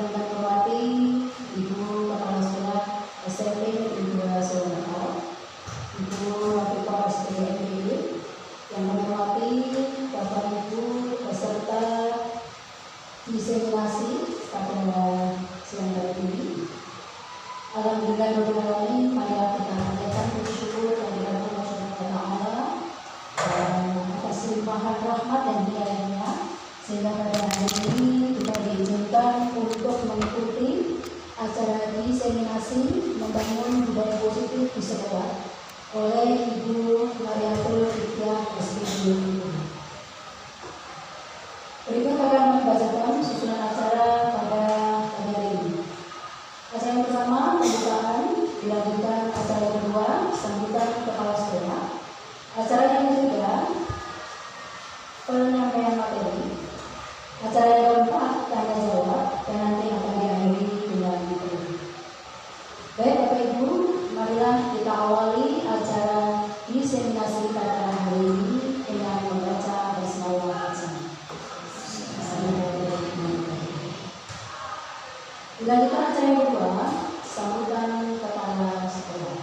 yang kami hormati Ibu Kepala Sekolah SMP Negeri 2 Surakarta, Ibu Wafifah SPDMPD, yang kami hormati Bapak Ibu peserta diseminasi pada siang hari ini. Alhamdulillah rabbil alamin, marilah kita panjatkan puji syukur kehadirat Allah Subhanahu wa taala atas limpahan rahmat dan hidayahnya, sehingga pada hari ini kita diizinkan untuk mengikuti acara diseminasi membangun budaya positif di sekolah oleh Ibu Mariatul Hidayah SPDMPD. Berikut akan membacakan susunan acara pada pagi hari ini. Acara yang pertama, pembukaan, dilanjutkan acara yang kedua, sambutan kepala sekolah. Acara yang ketiga, penyampaian materi. Acara yang keempat, tanya jawab, dan nanti akan diakhiri dengan materi. Baik Bapak Ibu, marilah kita awali acara diseminasi pada hari ini dengan membaca basmalah. Dilanjutkan acara yang kedua, sambutan kepala sekolah.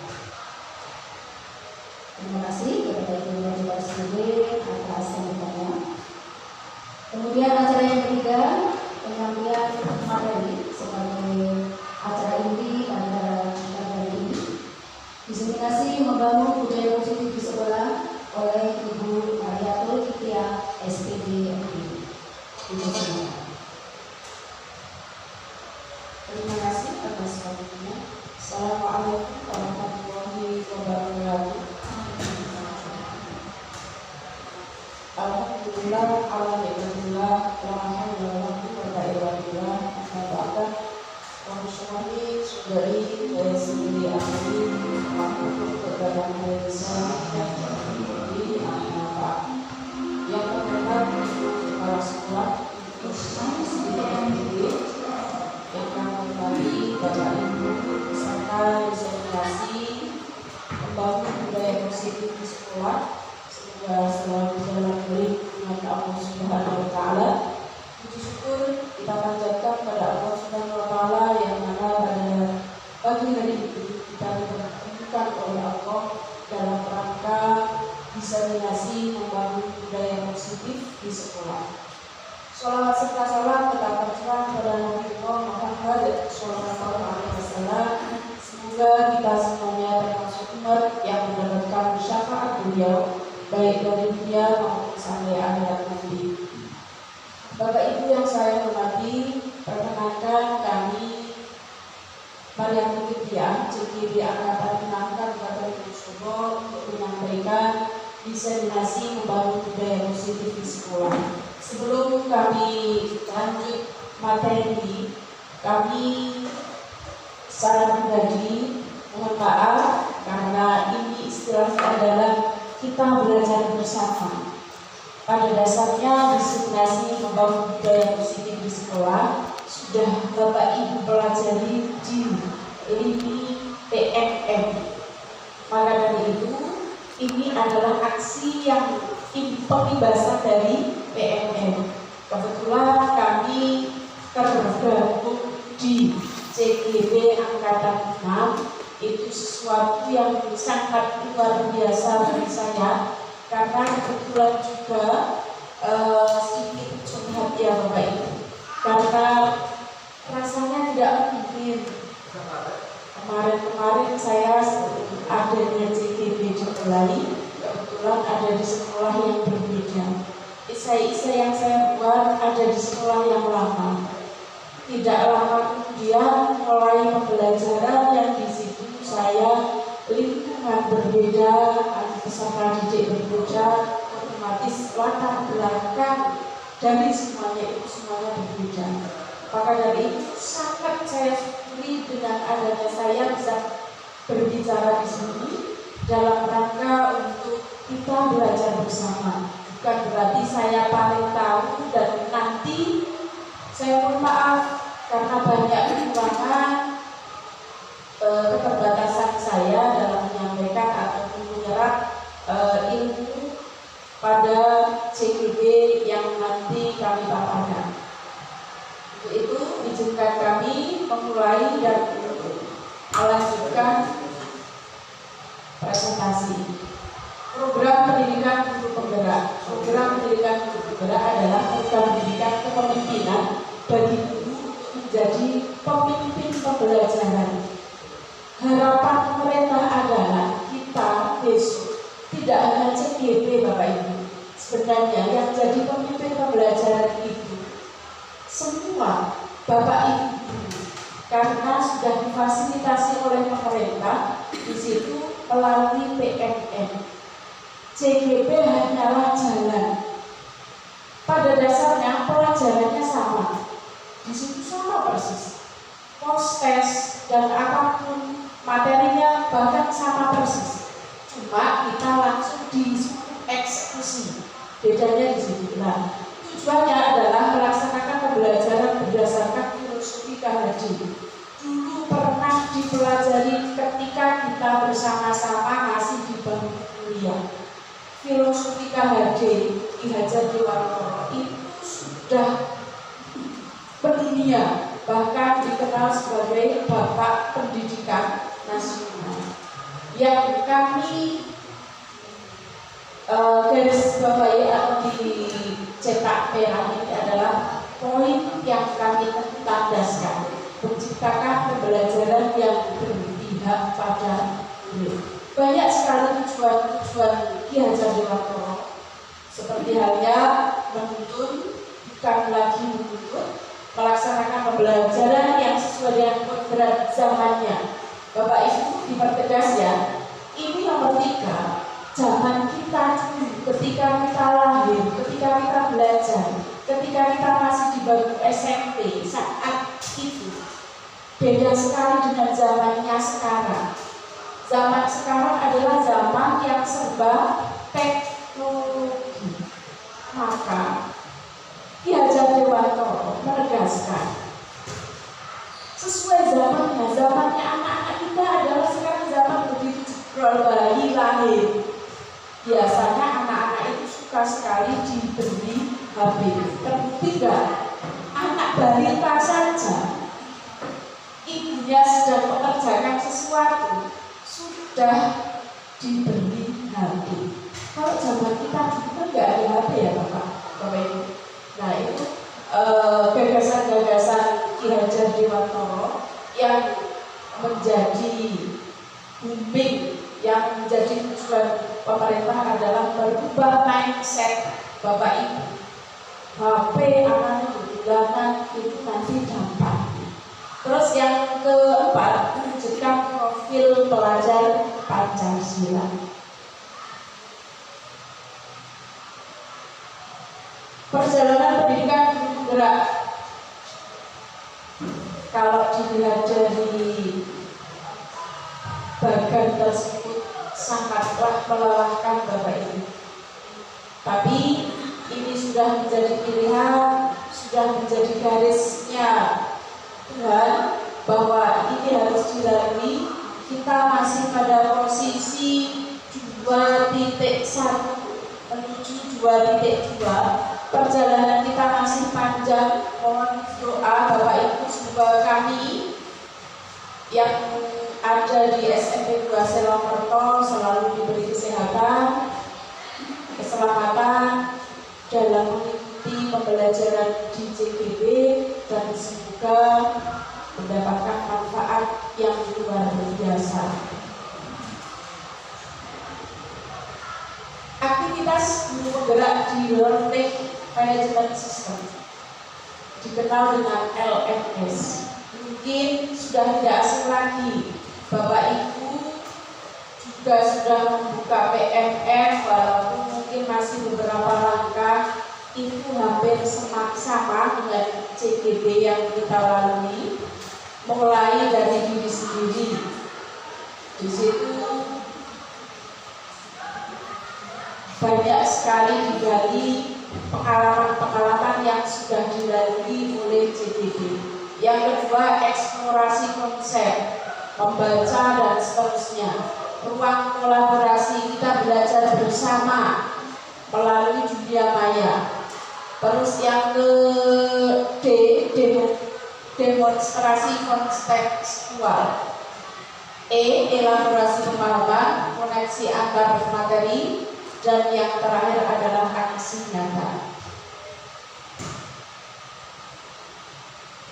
Terima kasih kepada Ibu Wafifah SPDMPD atas sambutannya. Kemudian acara yang ketiga, penyampaian materi sebagai acara inti pada hari ini. Diseminasi membangun budaya positif di sekolah oleh Ibu Mariatul Hidayah SPDMPD. Terima kasih atas waktunya. Assalamualaikum warahmatullahi wabarakatuh. Alhamdulillah, alhamdulillah, alhamdulillah, Rasulullah sudari dari sendiri ahli makhluk keberadaan Indonesia di anak yang terhormat kepala sekolah SPDMPD yang kami hormati Bapak Ibu peserta diseminasi membangun budaya positif di sekolah, semoga selalu dalam lindungan Allah Subhanahu wa taala. Puji syukur kita panjatkan pada Allah Subhanahu wa taala yang mana pada pagi hari ini kita dipertemukan oleh Allah dalam rangka diseminasi membangun budaya positif di sekolah. Sholawat serta salam tetap tercurah pada Nabi Muhammad Sallallahu Alaihi Wasallam. Semoga kita semuanya termasuk umat yang mendapatkan syafaat beliau baik dari dunia maupun sampai akhirat nanti. Bapak Ibu yang saya hormati, perkenalkan kami Mariatul Hidayah CGB Angkatan 6 Kabupaten Wonosobo untuk menyampaikan diseminasi membangun budaya positif di sekolah. Sebelum kami lanjut materi, kami secara pribadi mohon maaf karena ini istilahnya adalah kita belajar bersama. Pada dasarnya diseminasi membangun budaya positif di sekolah sudah Bapak Ibu pelajari di LIPI PMM. Maka dari itu ini adalah aksi yang pembebasan dari PMM. Kebetulan kami tergabung di CGB Angkatan 6, itu sesuatu yang sangat luar biasa bagi saya karena kebetulan juga sedikit curhat ya Bapak Ibu, karena rasanya tidak mungkin kemarin saya ada di CGB Jokolali, kebetulan ada di sekolah yang berbeda. Isai-isai yang saya buat ada di sekolah yang lama. Tidak lama kemudian mulai pembelajaran yang di situ saya lingkungan berbeda, peserta didik berbeda, otomatis latar belakang dari semuanya itu semuanya berbeda. Maka dari itu sangat saya syukuri dengan adanya saya bisa berbicara di sini dalam rangka untuk kita belajar bersama. Bukan berarti saya paling tahu dan nanti saya mohon maaf karena banyak kekurangan keterbatasan saya dalam menyampaikan atau menyerap ilmu pada CGB yang nanti kami paparkan. Untuk itu izinkan kami memulai dan melanjutkan presentasi. Program pendidikan guru penggerak. Program pendidikan guru penggerak adalah program pendidikan kepemimpinan bagi guru menjadi pemimpin pembelajaran. Harapan pemerintah adalah kita besok tidak hanya CGP Bapak Ibu. Sebenarnya yang jadi pemimpin pembelajaran itu semua Bapak Ibu, karena sudah difasilitasi oleh pemerintah di situ melalui PMN. CGP hanyalah jalan. Pada dasarnya pelajarannya sama, di situ sama persis. Proses dan apapun materinya bahkan sama persis. Cuma kita langsung dieksekusi. Bedanya di situ. Nah, tujuannya adalah melaksanakan pembelajaran berdasarkan filosofi KHD. Dulu pernah dipelajari ketika kita bersama-sama masih di bangku kuliah. Filosofi KHD Ki Hajar Dewantoro itu sudah mendunia, bahkan dikenal sebagai Bapak Pendidikan Nasional. Yang kami garis bawahi atau dicetak merah ini adalah poin yang kami tandaskan, menciptakan pembelajaran yang berpihak pada murid. Banyak sekali tujuan Ki Hajar Dewantoro, seperti halnya menuntun, bukan lagi menuntut, melaksanakan pembelajaran yang sesuai dengan kodrat zamannya. Bapak Ibu dipertegas ya, ini nomor 3, zaman kita dulu, ketika kita lahir, ketika kita belajar, ketika kita masih di bangku SMP, saat itu beda sekali dengan zamannya sekarang. Zaman sekarang adalah zaman yang serba teknologi. Maka Ki Hajar Dewantoro menegaskan sesuai zamannya anak-anak kita adalah sekarang zaman begitu jebrol bayi lahir. Biasanya anak-anak itu suka sekali diberi HP. Terbukti enggak? Anak balita saja ibunya sedang mengerjakan sesuatu sudah diberi HP. Kalau zaman kita dulu kan nggak ada HP ya Bapak Ibu. Nah itu gagasan-gagasan Ki Hajar Dewantoro yang menjadi booming, yang menjadi tujuan pemerintah adalah merubah mindset Bapak Ibu. HP anak bulanan itu nanti dampak. Terus yang keempat, menunjukkan profil pelajar Pancasila. Perjalanan pendidikan guru penggerak, kalau dilihat dari bagan tersebut sangatlah melelahkan Bapak Ibu. Tapi ini sudah menjadi pilihan, sudah menjadi garisnya Tuhan bahwa ini harus dilalui. Kita masih pada posisi 2.1 menuju 2.2. Perjalanan kita masih panjang. Mohon doa Bapak Ibu semoga kami yang ada di SMP 2 Selongkerto selalu diberi kesehatan, keselamatan dalam mengikuti pembelajaran di CGP, dan semoga mendapatkan manfaat yang luar biasa. Aktivitas guru penggerak di Learning Management System dikenal dengan LMS. Mungkin sudah tidak asing lagi, Bapak Ibu juga sudah membuka PMN, walaupun mungkin masih beberapa langkah itu hampir sama dengan CGP yang kita lalui, mulai dari diri sendiri. Di situ banyak sekali digali pengalaman-pengalaman yang sudah dilalui oleh CGP. Yang kedua, eksplorasi konsep, membaca dan seterusnya. Ruang kolaborasi, kita belajar bersama melalui dunia maya. Terus yang ke demonstrasi kontekstual. Elaborasi pemahaman, koneksi antar materi, dan yang terakhir adalah aksi nyata.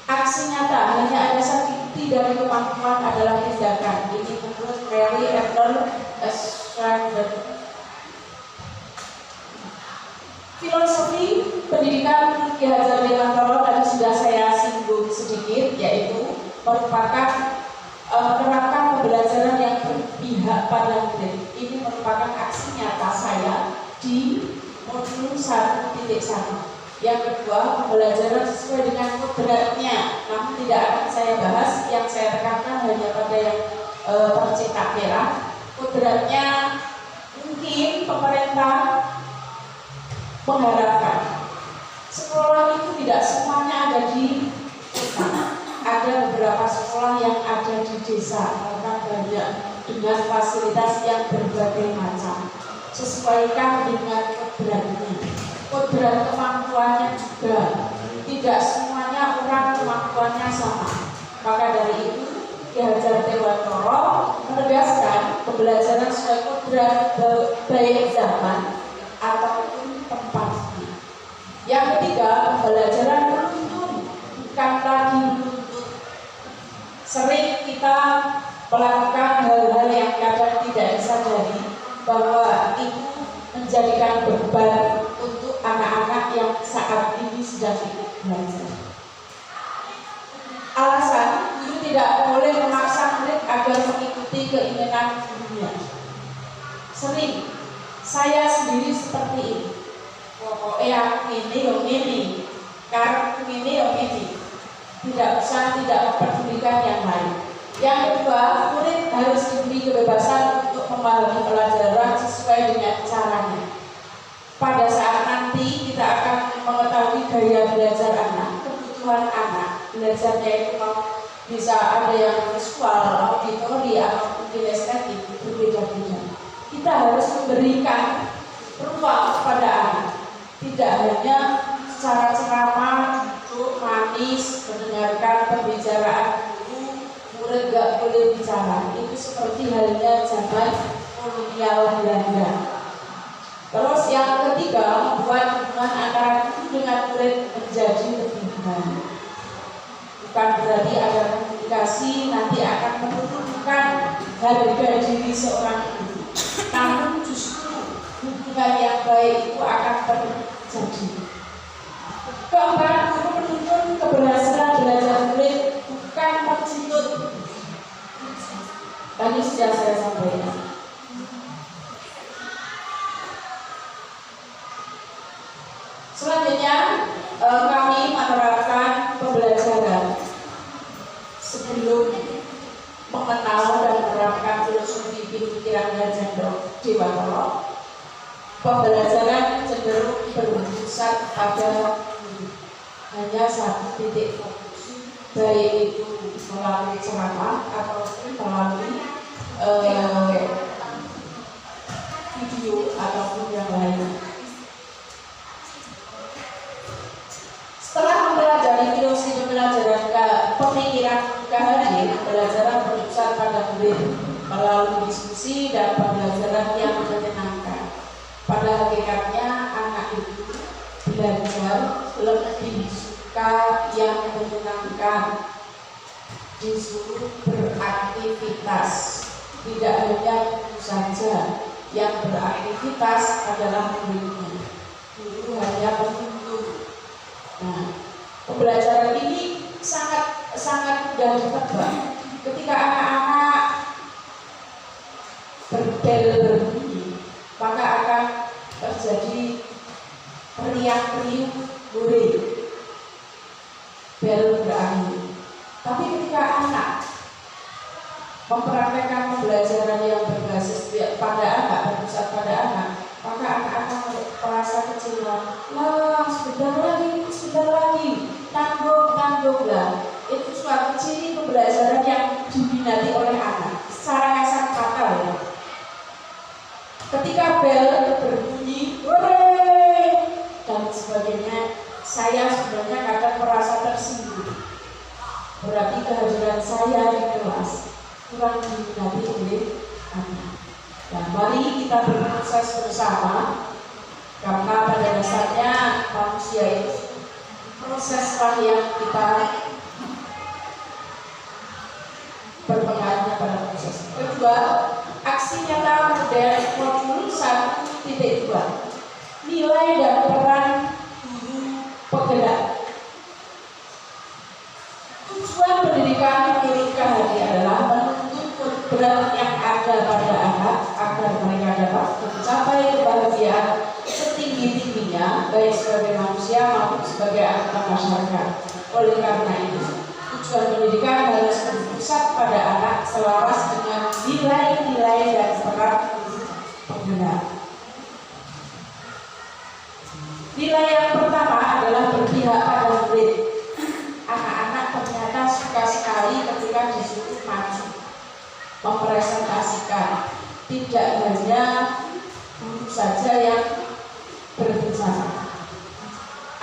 Aksi nyata hanya ada satu dari kemampuan adalah tindakan. Ini menurut Mary Ethel Schrader. Filosofi pendidikan Ki Hajar Dewantara tadi sudah saya singgung sedikit, yaitu merupakan menerapkan pembelajaran yang berpihak pada murid. Ini merupakan aksi nyata saya di modul 1.1. Yang kedua, pembelajaran sesuai dengan kodratnya, namun tidak akan saya bahas. Yang saya tekankan hanya pada yang tercetak merah. Kodratnya mungkin pemerintah mengharapkan sekolah itu tidak semuanya ada di kota. Ada beberapa sekolah yang ada di desa, bahkan banyak dengan fasilitas yang berbagai macam. Sesuaikan dengan kodratnya. Kodrat kemampuannya juga tidak semuanya orang kemampuannya sama. Maka dari itu Ki Hajar Dewantara menegaskan pembelajaran sesuai kodrat baik zaman ataupun tempatnya. Yang ketiga, pembelajaran menuntun bukan lagi menuntut. Sering kita melakukan hal-hal yang kadang tidak disadari bahwa itu menjadikan beban untuk anak-anak yang saat ini sedang ikut belajar. Alasan guru tidak boleh memaksa murid agar mengikuti keinginan gurunya. Sering saya sendiri seperti ini. Pokoknya aku ini, karena aku ini. Tidak usah, tidak memperdulikan yang lain. Yang kedua, murid harus diberi kebebasan untuk memahami pelajaran sesuai dengan caranya. Pada saat nanti kita akan mengetahui gaya belajar anak, kebutuhan anak. Belajarnya itu mau bisa ada yang visual, auditori, atau kinestetik, berbeda-beda. Kita harus memberikan ruang kepada anak, tidak hanya secara ceramah, duduk manis, mendengarkan pembicaraan guru, murid gak boleh bicara. Itu seperti halnya zaman kolonial Belanda. Terus yang ketiga, membuat hubungan antara guru dengan murid menjadi lebih baik. Bukan berarti ada komunikasi nanti akan menurunkan harga diri seorang guru, namun justru hubungan yang baik itu akan terjadi. Keempat, guru menuntun keberhasilan belajar murid, bukan menuntut. Tadi sudah saya sampaikan. Selanjutnya kami menerapkan pembelajaran sebelum mengenal dan menerapkan filosofi pemikiran Hajar Dewantara. Pembelajaran cenderung berpusat pada hanya satu titik fokus, baik itu melalui ceramah ataupun melalui video ataupun yang lain. Setelah mempelajari filosofi pembelajaran pemikiran KHD, pembelajaran berpusat pada murid melalui diskusi dan pembelajaran yang menyenangkan. Pada hakikatnya anak itu belajar lebih suka yang menyenangkan, disuruh beraktivitas, tidak hanya guru saja yang beraktivitas adalah muridnya. Guru hanya menuntun. Nah, pembelajaran ini sangat mudah ditebak. Ketika anak-anak berbel berbunyi, maka akan terjadi teriak-teriak murid, bel berakhir. Tapi ketika anak mempraktekkan pembelajaran yang berbasis pada anak, berpusat pada anak, maka anak akan merasa kecewa. Lah, sebentar lagi, tanggung-tanggunglah. Itu suatu ciri pembelajaran yang diminati oleh anak. Secara kasar kata ya. Ketika bel berbunyi, hore, dan sebagainya, saya sebenarnya kadang merasa tersinggung. kehadiran saya di kelas kurang diminati oleh anak. Dan mari kita berproses bersama, karena pada dasarnya manusia itu proseslah yang kita berpengaruhnya pada proses. Kedua, aksi nyata model modul 1.2, nilai dan peran guru penggerak. Tujuan pendidikan menurut KHD adalah menuntut kebenaran yang ada pada anak agar mereka dapat mencapai kebahagiaan setinggi-tingginya, baik sebagai manusia maupun sebagai anggota masyarakat. Oleh karena itu, tujuan pendidikan harus berpusat pada anak selaras dengan nilai-nilai dan peran penggerak. Nilai yang pertama adalah berpihak pada murid. Anak-anak ternyata suka sekali ketika disuruh maju mempresentasikan, tidak hanya guru saja yang berbicara.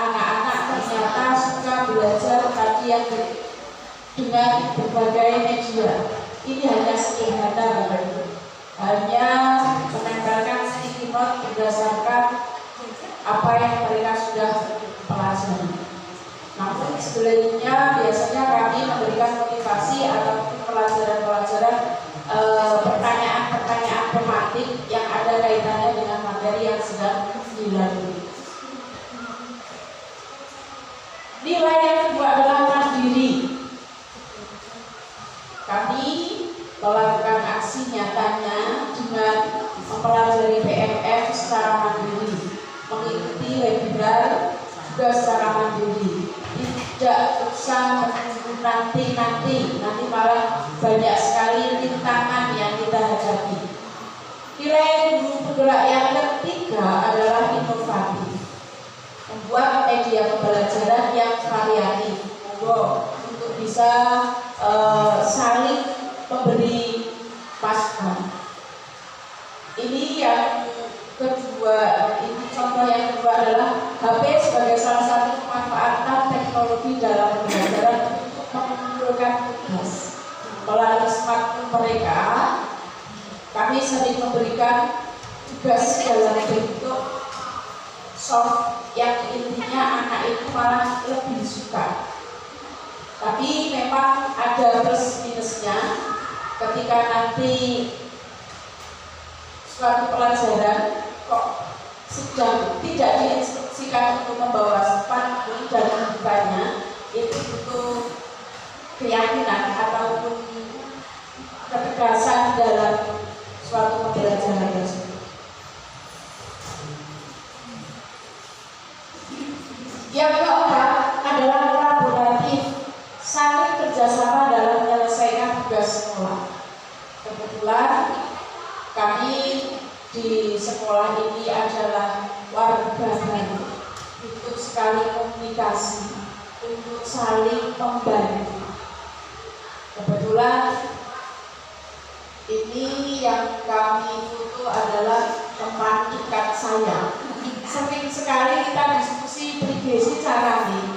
Anak-anak ternyata suka belajar tadi yang dengan berbagai media. Ini hanya sederhana, Bapak Ibu, hanya menempelkan sticky note berdasarkan apa yang mereka sudah pelajari. Namun sebelumnya biasanya kami memberikan motivasi ataupun pelajaran-pelajaran pertanyaan-pertanyaan tematik yang ada kaitannya dengan materi yang sedang dilalui. Nilai yang kedua adalah mandiri. Kami melakukan aksi nyatanya dengan mempelajari PMF secara mandiri, mengikuti webinar juga secara mandiri. Tidak usah menunggu nanti malah banyak sekali rintangan yang kita hadapi. Nilai guru penggerak yang ketiga adalah inovatif, membuat media pembelajaran yang variatif untuk bisa saling memberi masukan. Ini yang kedua, ini contoh yang kedua adalah HP sebagai salah satu pemanfaatan teknologi dalam pembelajaran untuk mengumpulkan tugas. Melalui smartphone mereka, kami sering memberikan tugas dalam bentuk soft yang intinya anak itu malah lebih suka. Tapi memang ada plus minusnya ketika nanti suatu pelajaran kok sedang tidak diinstruksikan untuk membawa smartphone dan membukanya, itu butuh keyakinan ataupun ketegasan dalam suatu pembelajaran tersebut. Yang keempat adalah kolaboratif, saling kerjasama dalam menyelesaikan tugas sekolah. Kebetulan kami di sekolah ini adalah warga baru, untuk sekali komunikasi, untuk saling membantu. Kebetulan ini yang kami foto adalah teman dekat saya. Sering sekali kita diskusi privasi caranya.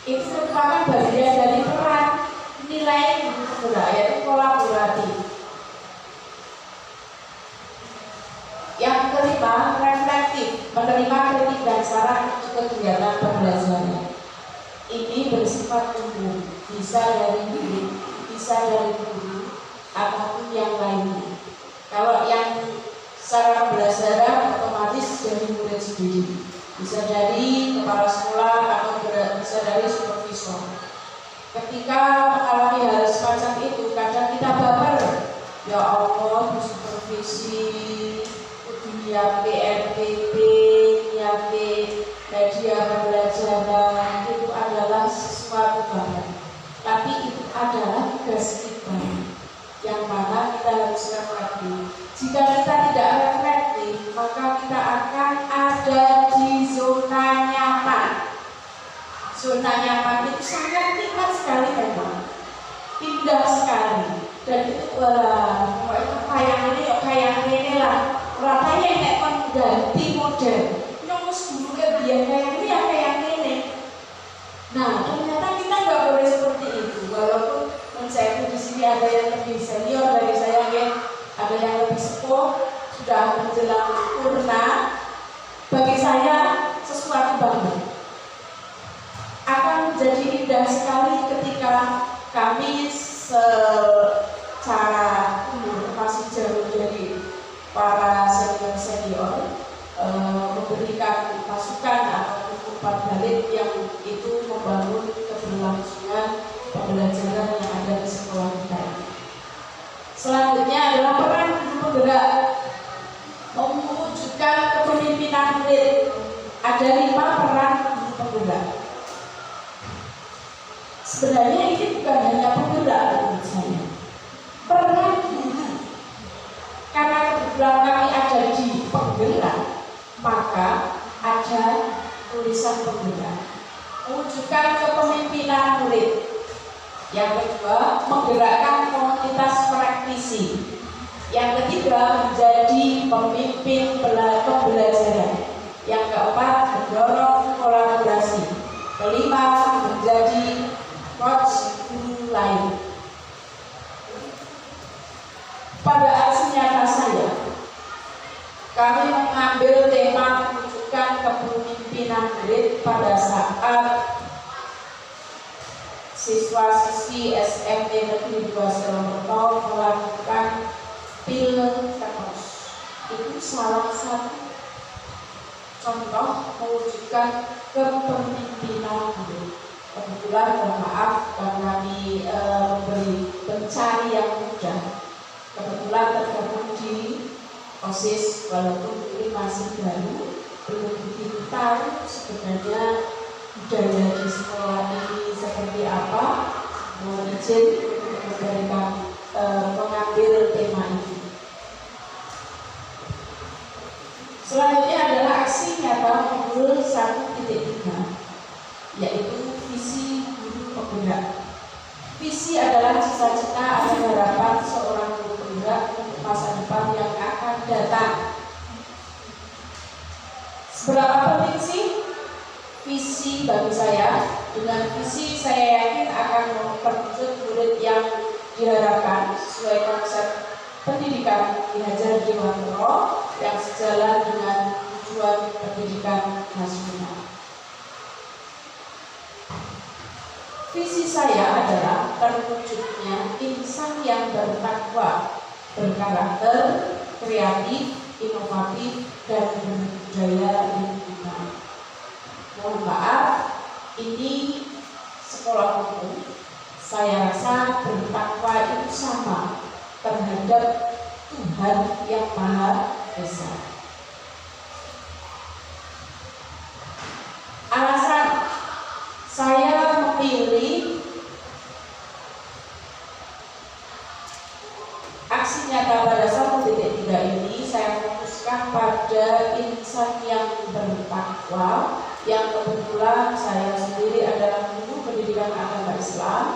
Itu merupakan bagian dari peran nilai guru penggerak, yaitu kolaboratif. Yang kelima, reflektif, menerima kritik dan saran untuk kegiatan pembelajaran. Ini bersifat umum, bisa dari murid, bisa dari guru, ataupun yang lainnya. Kalau yang secara pembelajaran otomatis dari murid sendiri, bisa dari kepala sekolah atau bisa dari supervisor. Ketika mengalami hal semacam itu, kadang kita baper, ya Allah, supervisi nyiapin RPP, nyiapin media pembelajaran, itu adalah sesuatu banget. Tapi itu adalah tugas kita, yang mana kita harus reflektif. Jika kita tidak reflektif, maka kita akan ada di zona nyaman. Zona nyaman itu sangat nikmat sekali memang, indah sekali. Dan itu itu kayak ini lah. Rasanya nek kon ganti model, nyumus dulu ke biar kayak ini. Nah, ternyata kita nggak boleh seperti itu. Walaupun banget. Akan menjadi indah sekali ketika kami secara umur masih jauh dari para senior-senior memberikan masukan atau umpan balik yang itu membangun keberlangsungan pembelajaran yang ada di sekolah kita. Selanjutnya adalah peran guru penggerak mewujudkan kepemimpinan murid. Ada 5 peran guru penggerak. Sebenarnya ini bukan hanya penggerak menurut saya, peran guru. Karena kebetulan kami ada di penggerak, maka ada tulisan penggerak. Mewujudkan kepemimpinan murid. Yang kedua, menggerakkan komunitas praktisi. Yang ketiga, menjadi pemimpin pembelajaran. Yang keempat, mendorong kolaborasi. Kelima, menjadi coach guru lain. Pada aksi nyata saya, kami mengambil tema mewujudkan kepemimpinan murid pada saat siswa-siswi SMP Negeri 2 Selamerto melakukan Pilkenos. Itu salah satu contoh mewujudkan kepemimpinan murid. Kebetulan mohon maaf karena kami memberi pencari yang mudah. Kebetulan tergabung di OSIS walaupun ini masih baru, belum begitu tahu sebenarnya budaya di sekolah ini seperti apa. Mohon izin untuk mengambil tema ini. Selanjutnya adalah aksi nyata modul 1.3, yaitu visi guru penggerak. Visi adalah cita-cita atau harapan seorang guru penggerak untuk masa depan yang akan datang. Seberapa penting sih visi bagi saya? Dengan visi saya yakin akan memperwujud murid yang diharapkan sesuai konsep pendidikan Ki Hajar Dewantara yang sejalan dengan tujuan pendidikan nasional. Visi saya adalah terwujudnya insan yang bertakwa, berkarakter, kreatif, inovatif, dan berbudaya lingkungan. Mohon maaf, ini sekolah umum. Saya rasa bertakwa itu sama terhadap Tuhan yang Maha Esa. Alasan saya memilih aksi nyata pada 1.3 ini, saya fokuskan pada insan yang bertakwa, yang kebetulan saya sendiri adalah guru pendidikan agama Islam.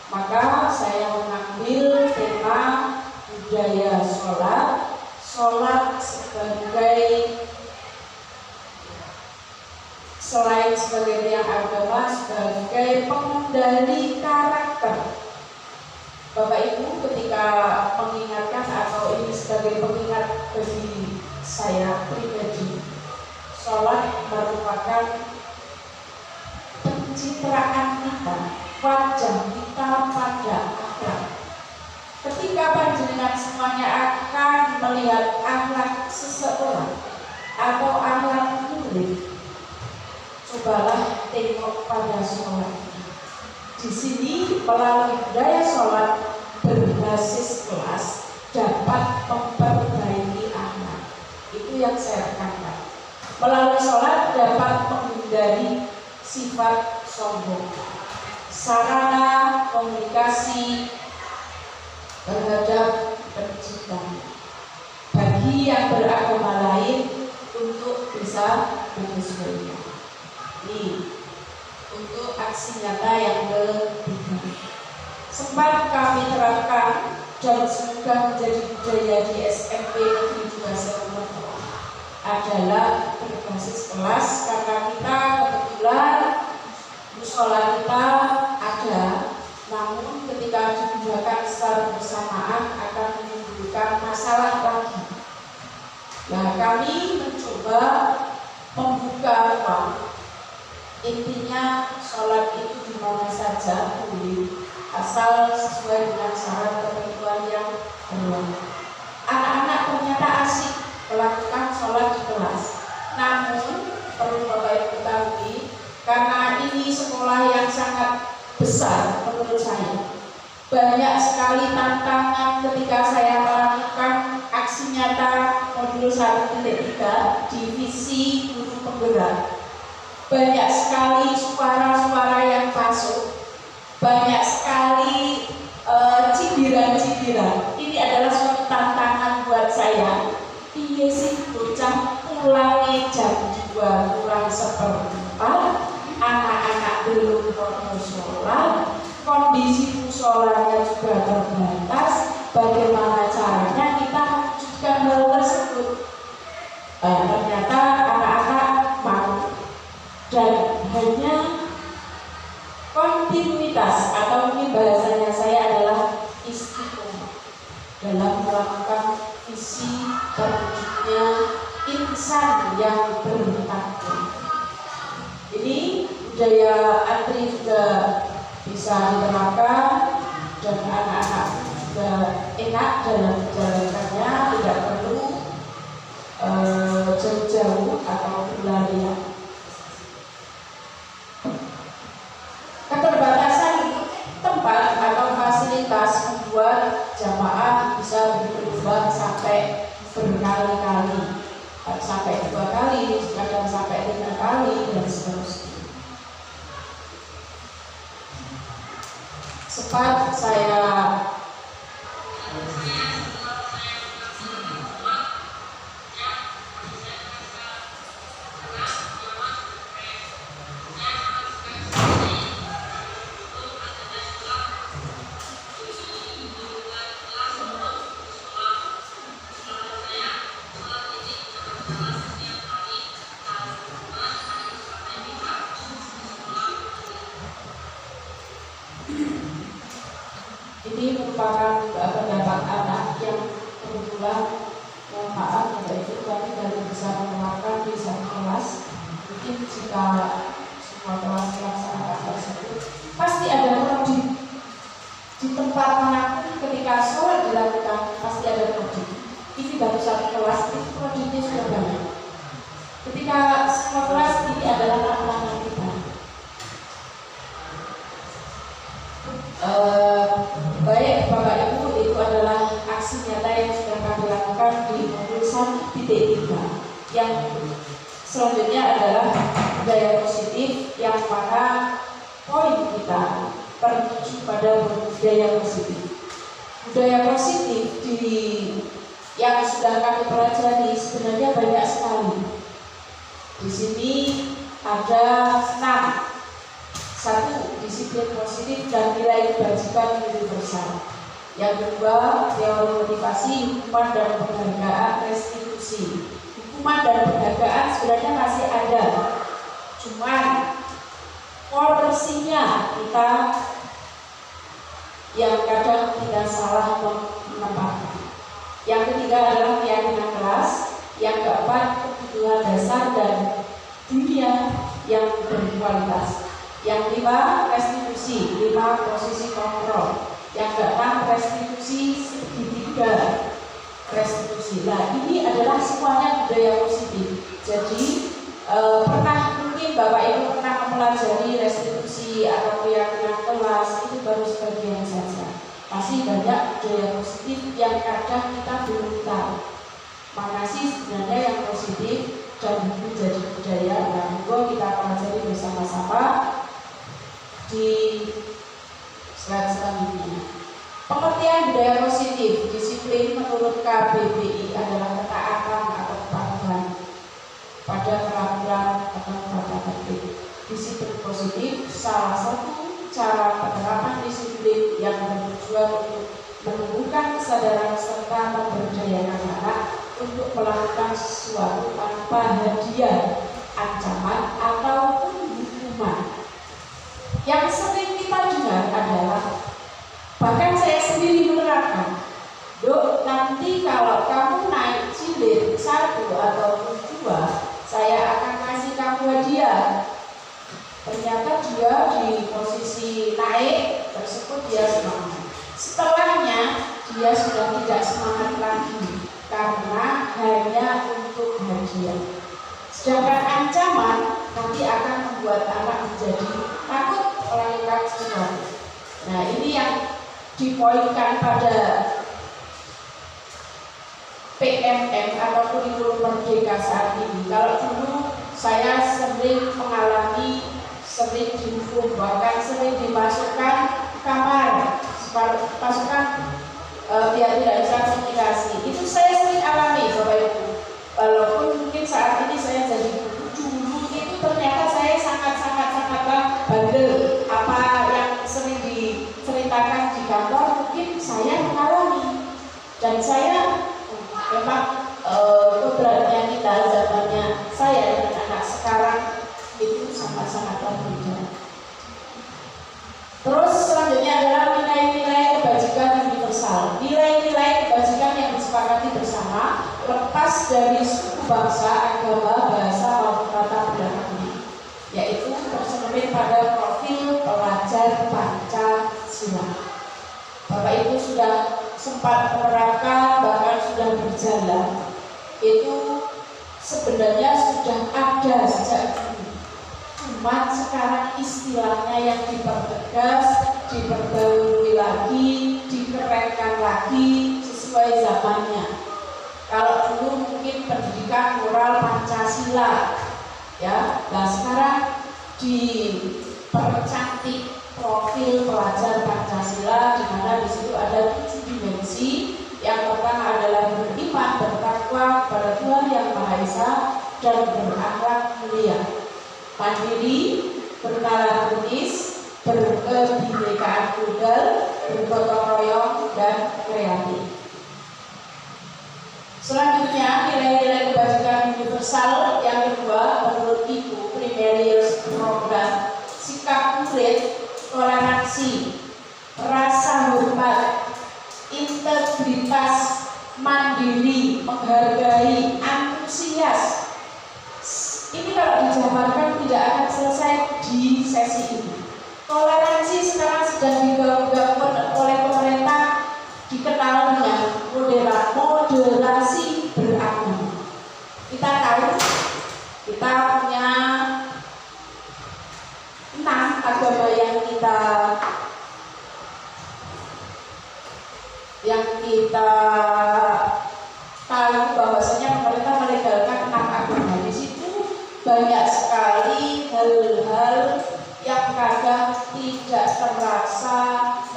Maka saya mengambil tema budaya sholat sebagai selain sebagai tiang agama, sebagai pengendali karakter. Bapak Ibu ketika mengingatkan atau ini sebagai pengingat bagi saya pribadi, sholat merupakan pencitraan kita, wajah kita pada akhlak. Ketika panjenengan semuanya akan melihat akhlak seseorang atau akhlak murid, cobalah tengok pada sholat. Di sini melalui budaya sholat berbasis kelas dapat memperbaiki akhlak. Itu yang saya tekankan. Melalui sholat dapat menghindari sifat sombong. Sarana komunikasi terhadap pencipta bagi yang beragama lain untuk bisa menyesuaikan. Ini untuk aksi nyata yang ketiga sempat kami terapkan dan semoga menjadi budaya di SMP Negeri 2 Selamerto adalah berbasis kelas, karena kita kebetulan musola kita ada, namun ketika digunakan secara bersamaan akan menimbulkan masalah lagi. Nah, kami mencoba membuka ruang Intinya sholat itu di mana saja boleh, asal sesuai dengan syarat ketentuan yang berlaku. Anak-anak ternyata asik melakukan sholat di kelas. Namun perlu Bapak Ibu ketahui, karena ini sekolah yang sangat besar menurut saya, banyak sekali tantangan ketika saya melakukan aksi nyata modul 1.3 divisi guru penggerak. Banyak sekali suara-suara yang masuk, banyak sekali cibiran-cibiran. Ini adalah suatu tantangan buat saya. Iya sih, bocah pulangnya jam 2 kurang seperempat, anak-anak belum mau sholat, kondisi musolanya juga terbatas. Bagaimana caranya kita wujudkan hal tersebut? Ternyata anak-anak mau, dan hanya kontinuitas, atau ini bahasanya saya adalah istiqomah dalam melakukan visi terwujudnya insan yang bertakwa. Ini budaya antri juga bisa diterapkan, dan anak-anak juga enak dalam menjalankannya, tidak perlu jauh-jauh atau berlarian. Keterbatasan tempat atau fasilitas membuat jamaah bisa berubah sampai berkali-kali, sampai 2 kali, kadang sampai 3 kali, dan seterusnya. Sempat saya ini merupakan pendapat anak yang kebetulan, mohon maaf Bapak Ibu, kami baru bisa menerapkan di satu kelas. Mungkin jika semua kelas melaksanakan tersebut, pasti ada prodi di tempat manapun. Ketika sholat dilakukan pasti ada prodi. Ini baru satu kelas, itu prodinya sudah banyak. Ketika semua kelas, ini adalah tantangan kita. Baik Bapak Ibu, itu adalah aksi nyata yang sudah kami lakukan di modul 1.3. Yang selanjutnya adalah budaya positif, yang mana poin kita tertuju pada budaya positif. Budaya positif yang sudah kami pelajari sebenarnya banyak sekali. Di sini ada 6. 1. Disiplin positif dan nilai kebajikan universal. Yang 2. Teori motivasi, hukuman dan penghargaan, restitusi. Hukuman dan penghargaan sebenarnya masih ada, cuman porsinya kita yang kadang kita salah menempatkan. Yang ketiga adalah keyakinan keras. Yang keempat, kebutuhan dasar dan dunia yang berkualitas. Yang 5, restitusi. 5, posisi kontrol. Yang ke-6, restitusi segitiga. Restitusi. Nah, ini adalah semuanya budaya positif. Jadi mungkin Bapak Ibu pernah mempelajari restitusi atau keyakinan kelas, itu baru sebagian saja. Masih banyak budaya positif yang kadang kita belum tahu. Mana sih sebenarnya yang positif dan menjadi budaya. Nah, itu kita pelajari bersama-sama di slide selanjutnya. Pengertian budaya positif, disiplin menurut KBBI adalah ketaatan atau kepatuhan pada peraturan atau tata tertib. Disiplin positif salah satu cara penerapan disiplin yang bertujuan untuk menumbuhkan kesadaran serta memberdayakan anak untuk melakukan sesuatu tanpa hadiah, ancaman ataupun hukuman. Yang sering kita dengar adalah, bahkan saya sendiri menerapkan, Dok, nanti kalau kamu naik cilir 1 atau 2, saya akan kasih kamu hadiah. ternyata dia di posisi naik tersebut dia semangat. Setelahnya dia sudah tidak semangat lagi karena hanya untuk hadiah. Sedangkan ancaman nanti akan membuat anak menjadi takut melakukan sesuatu. Nah, ini yang dipoinkan pada PMM atau kurikulum merdeka saat ini. Kalau dulu saya sering mengalami, sering dihukum, bahkan sering dimasukkan kamar, pasukan biar tidak bisa komunikasi. Itu saya sering alami, Bapak Ibu. Walaupun mungkin saat ini saya jadi guru, dulu itu ternyata saya sangat-sangat bandel. Apa yang sering diceritakan di kantor mungkin saya mengalami, dan saya memang beratnya kita zamannya saya dengan anak sekarang itu sangat-sangat berbeda. Terus selanjutnya adalah nilai-nilai kebajikan universal. Nilai-nilai kebajikan yang disepakati bersama lepas dari suku, bangsa, agama, bahasa maupun latar belakang, yaitu tercermin pada profil pelajar Pancasila. Bapak Ibu sudah sempat menerapkan, bahkan sudah berjalan, itu sebenarnya sudah ada sejak dulu. Cuma sekarang istilahnya yang dipertegas, diperbarui lagi, dikerenkan lagi sesuai zamannya. Kalau dulu mungkin pendidikan moral Pancasila, ya, nah sekarang dipercantik profil pelajar Pancasila, di mana di situ ada 7 dimensi. Yang pertama adalah beriman, bertakwa kepada Tuhan Yang Maha Esa, dan berakhlak mulia, mandiri, bernalar tulis, berkebinekaan tunggal, bergotong royong, dan kreatif. Selanjutnya, nilai-nilai kebajikan universal yang kedua menurut Ibu Primarius Program, sikap murid, toleransi, rasa hormat, integritas, mandiri, menghargai, antusias. Ini kalau dijabarkan tidak akan selesai di sesi ini. Toleransi sekarang sedang digaung-gaung oleh pemerintah, dikenal dengan moderasi beragama. Kita tahu kita punya 6 agama yang kita tahu bahwasanya pemerintah melegalkan 6 agama. Di situ banyak sekali hal-hal yang kadang tidak terasa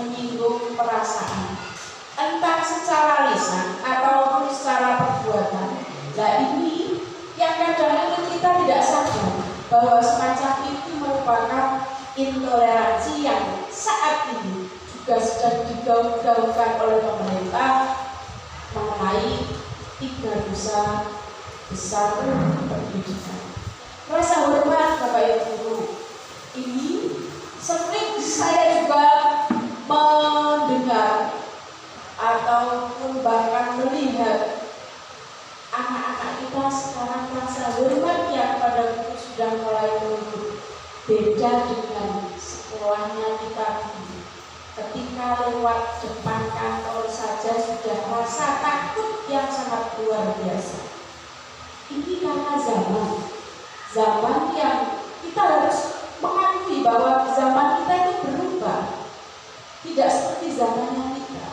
menyinggung perasaan, entah secara lisan ataupun secara perbuatan. Nah, ini yang kadang kita tidak sadar bahwa semacam itu merupakan intoleransi yang saat ini juga sedang digaung-gaungkan oleh pemerintah mengenai 3 dosa besar pendidikan. Rasa hormat, Bapak Ibu guru, ini sering saya juga mendengar ataupun bahkan melihat anak-anak kita sekarang rasa hormatnya kepada guru sudah mulai menurun. Beda dengan sekolahnya kita dulu. Ketika lewat depan kantor saja sudah rasa takut yang sangat luar biasa. Ini karena zaman yang kita harus mengakui bahwa zaman kita itu berubah, tidak seperti zamannya kita.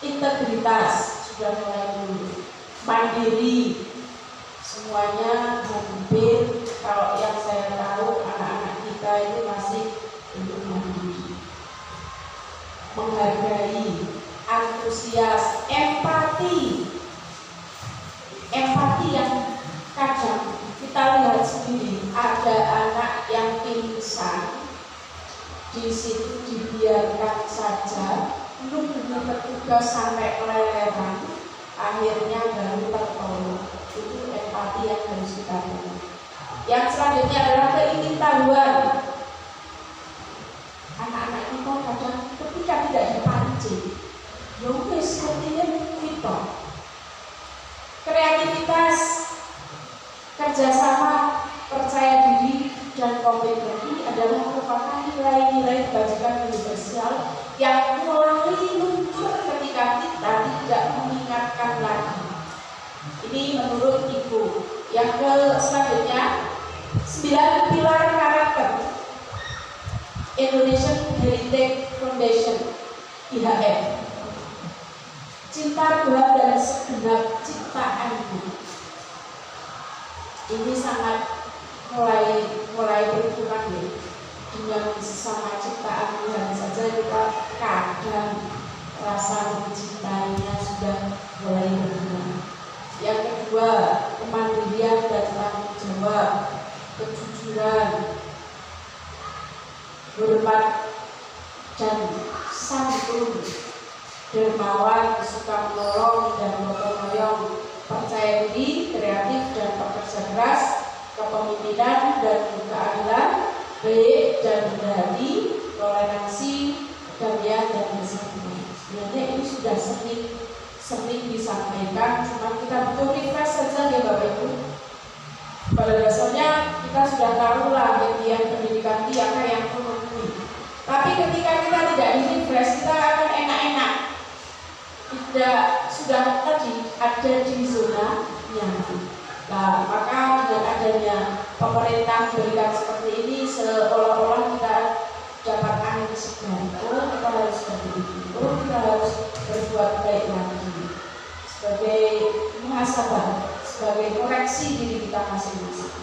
Integritas sudah mulai menurun, mandiri, semuanya hampir, kalau yang saya tahu anak-anak kita itu masih belum mandiri. Menghargai, antusias, empati yang kadang kita lihat sendiri, ada anak yang pingsan, di situ dibiarkan saja, belum bertugas sampai keleleran, akhirnya baru tertolong. Itu empati yang harus kita lakukan. Yang selanjutnya adalah keingintahuan. Anak-anak kita kadang ketika tidak dipancing, ya wis artinya kita. Kreativitas, kerjasama, percaya diri, dan komitmen ini adalah 9 pilar karakter Indonesian Heritage Foundation IHF. Cinta Tuhan dan segenap ciptaannya. Ini sangat mulai berkurang ya. Dengan sesama ciptaan Tuhan saja kita kadang rasa mencintainya sudah mulai berkurang. Yang kedua, kemandirian dan tanggung jawab, kejujuran, hormat dan santun, dermawan, suka menolong dan gotong royong, percaya diri, kreatif dan pekerja keras, kepemimpinan dan keadilan, baik dan berhati, toleransi, kedamaian dan kesatuan. Sebenarnya ini sudah sering disampaikan, cuma kita butuh refresh saja ya Bapak Ibu. Pada dasarnya kita sudah tahu lah bagian pendidikan apa yang memenuhi. Tapi ketika kita tidak di-refresh, kita akan enak-enak. Tidak sudah tadi ada di zona nyaman. Nah, maka dengan adanya pemerintah berikan seperti ini, seolah-olah kita dapat angin segar. Oh, kita harus seperti itu. Oh, kita harus berbuat baik lagi. Sebagai muhasabah, sebagai koreksi diri kita masing-masing.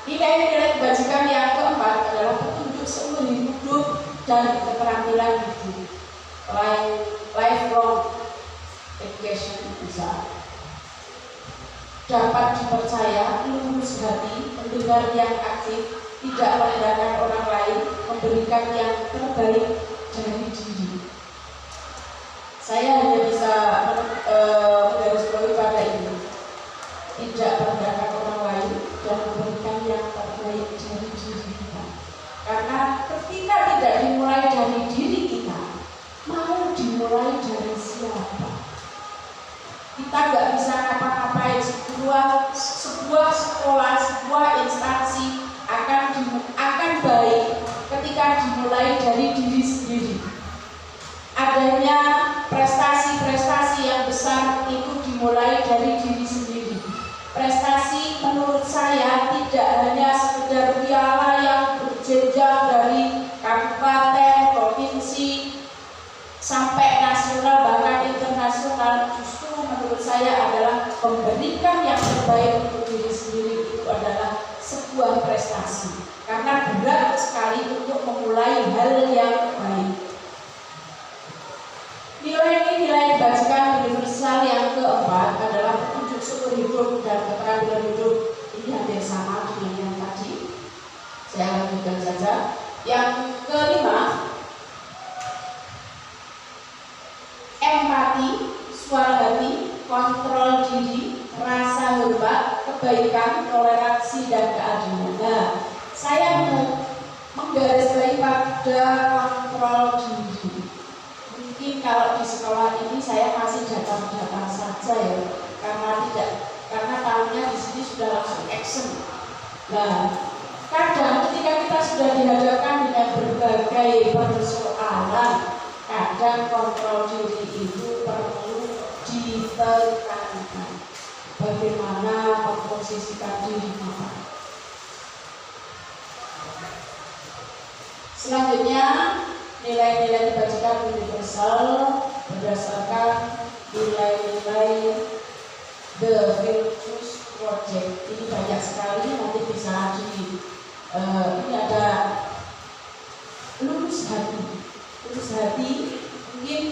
Nilai-nilai kebajikan yang keempat adalah petunjuk seumur hidup dan keterampilan hidup. Lifelong education bisa dapat dipercaya, lurus hati, mendengar yang aktif, tidak merendahkan orang lain, memberikan yang terbaik dari diri. Saya hanya bisa menggarisbawahi pada ini, tidak merendahkan orang lain dan memberikan yang terbaik dari diri kita. Karena ketika tidak dimulai dari diri kita, mau dimulai dari siapa? Kita nggak bisa ngapa-ngapain. Sebuah sekolah, sebuah instansi akan baik ketika dimulai dari diri sendiri. Adanya prestasi-prestasi yang besar itu dimulai dari diri sendiri. Prestasi menurut saya tidak hanya sekedar piala yang berjenjang dari kabupaten, provinsi, sampai nasional bahkan internasional. Justru menurut saya adalah memberikan yang terbaik untuk diri sendiri itu adalah sebuah prestasi, karena berat sekali untuk memulai hal yang baik. Nilai kebajikan universal yang keempat adalah petunjuk seumur hidup dan keterampilan hidup. Ini hampir sama dengan yang tadi, saya lanjutkan saja. Yang kelima, empati, suara hati, kontrol diri, rasa hormat, kebaikan, toleransi, dan keadilan. Nah, saya menggarisbawahi pada kontrol diri. Mungkin kalau di sekolah ini saya masih datang-datang saja ya, karena tahunnya di sini sudah langsung action. Nah, kadang ketika kita sudah dihadapkan dengan berbagai persoalan, kadang kontrol diri itu perlu ditekankan. Bagaimana memposisikan diri kita. Selanjutnya, nilai-nilai kebajikan universal berdasarkan nilai-nilai The Virtues Project. Ini banyak sekali, nanti bisa ini ada lurus hati. Lurus hati mungkin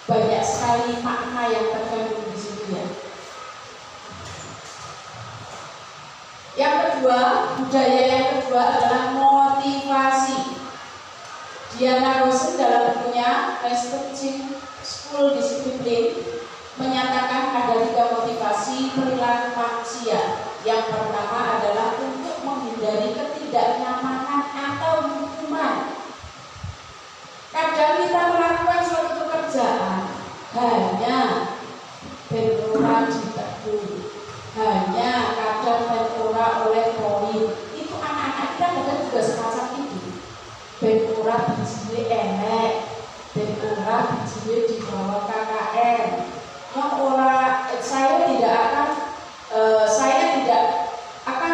banyak sekali makna yang terkandung di situ ya. Yang kedua, budaya yang kedua adalah motivasi. Diana Rosen dalam bukunya Restructuring School Discipline menyatakan ada 3 motivasi perilaku manusia. Yang pertama adalah untuk menghindari ketidaknyamanan atau hukuman. Kadang kita melakukan suatu pekerjaan hanya bentura ditegur, hanya kadang bentura oleh poin. Itu anak-anak kita kadang juga semacam itu. Bentura bijine enek, bentura bijine di bawah KKN. Saya tidak akan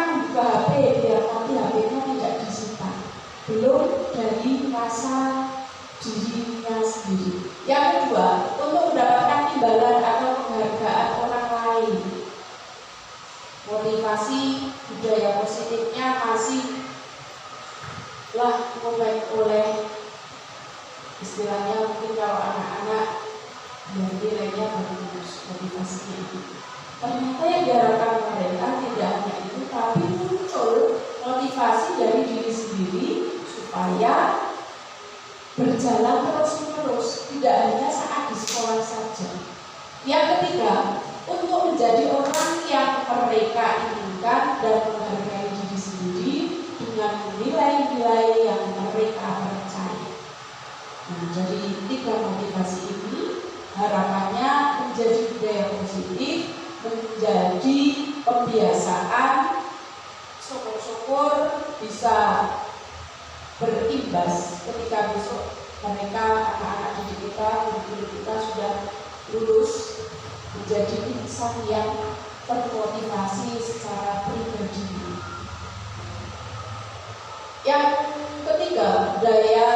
budaya positifnya masih lah oleh istilahnya mungkin kalau anak-anak biar nilainya bagus, motivasinya itu. Ternyata yang diharapkan pemerintah tidak hanya itu, tapi muncul motivasi dari diri sendiri supaya berjalan terus-menerus, tidak hanya saat di sekolah saja. Yang ketiga, untuk menjadi orang yang mereka inginkan dan menghargai diri sendiri dengan nilai-nilai yang mereka percaya. Nah, jadi 3 motivasi ini harapannya menjadi budaya positif, menjadi pembiasaan, syukur-syukur bisa berimbas ketika besok mereka, anak-anak didik kita, guru-guru kita sudah lulus menjadi insan yang termotivasi secara pribadi. Yang ketiga, budaya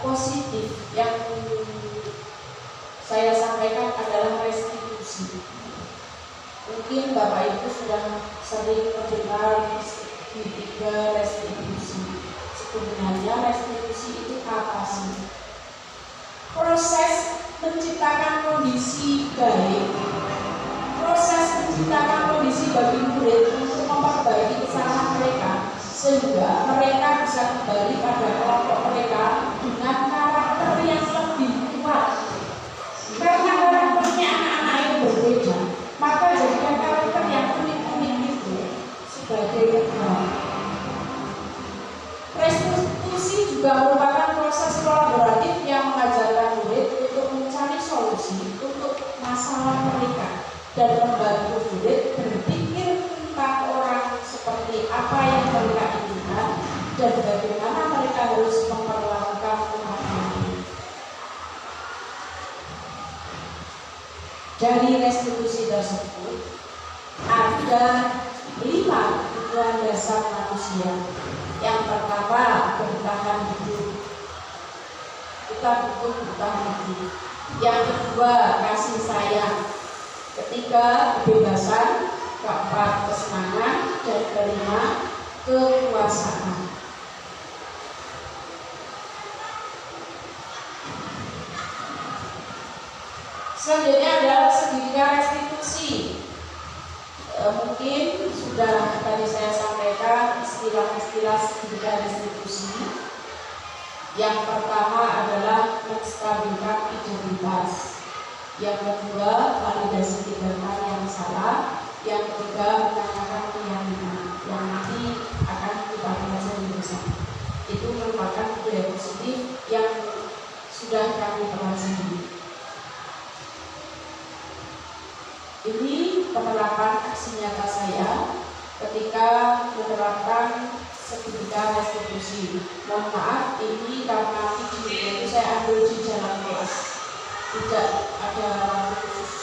positif yang saya sampaikan adalah restitusi. Mungkin Bapak Ibu sudah sering mendengar tiga restitusi. Sebenarnya restitusi itu apa sih? Proses menciptakan kondisi baik, proses menciptakan kondisi bagi murid untuk memperbaiki kesalahan mereka, sehingga mereka bisa kembali pada kelompok mereka dengan karakter yang lebih kuat. Karena karakternya anak-anak yang berbeda, maka jadikan karakter yang unik-unik itu sebagai pedoman. Restitusi juga merupakan proses kolaboratif yang mengajarkan murid untuk mencari solusi untuk masalah mereka dan membantu murid berpikir tentang orang seperti apa yang mereka inginkan dan bagaimana mereka harus memperlakukan orang lain. Dari restitusi tersebut ada 5 kebutuhan dasar manusia. Yang pertama, bertahan hidup. Kita butuh bertahan hidup. Yang kedua, kasih sayang. Ketiga, kebebasan. Keempat, kesenangan. Dan kelima, kekuasaan. Selanjutnya adalah segitiga restitusi. Mungkin sudah tadi saya sampaikan istilah-istilah segitiga restitusi. Yang pertama adalah menstabilkan identitas. Yang kedua, validasi tindakan yang salah. Yang ketiga, menanyakan keyakinan yang nanti akan kita pelajari bersama. Itu merupakan budaya positif yang sudah kami pelajari. Ini penerapan aksi nyata saya ketika menerapkan segitiga restitusi. Mohon maaf, ini karena video itu saya ambil di dalam kelas, tidak ada khusus.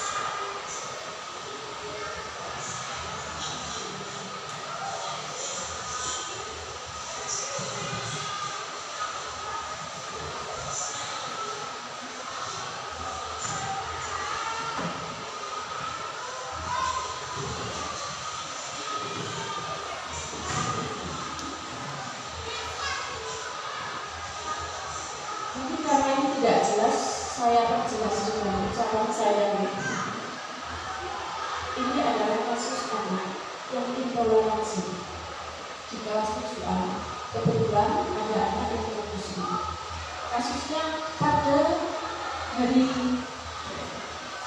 Karena ini tidak jelas, saya perjelas dengan ucapan saya. Ini adalah kasus anak yang intoleransi di kelas 7A. Kebetulan ada anak yang bermusuh. Kasusnya pada hari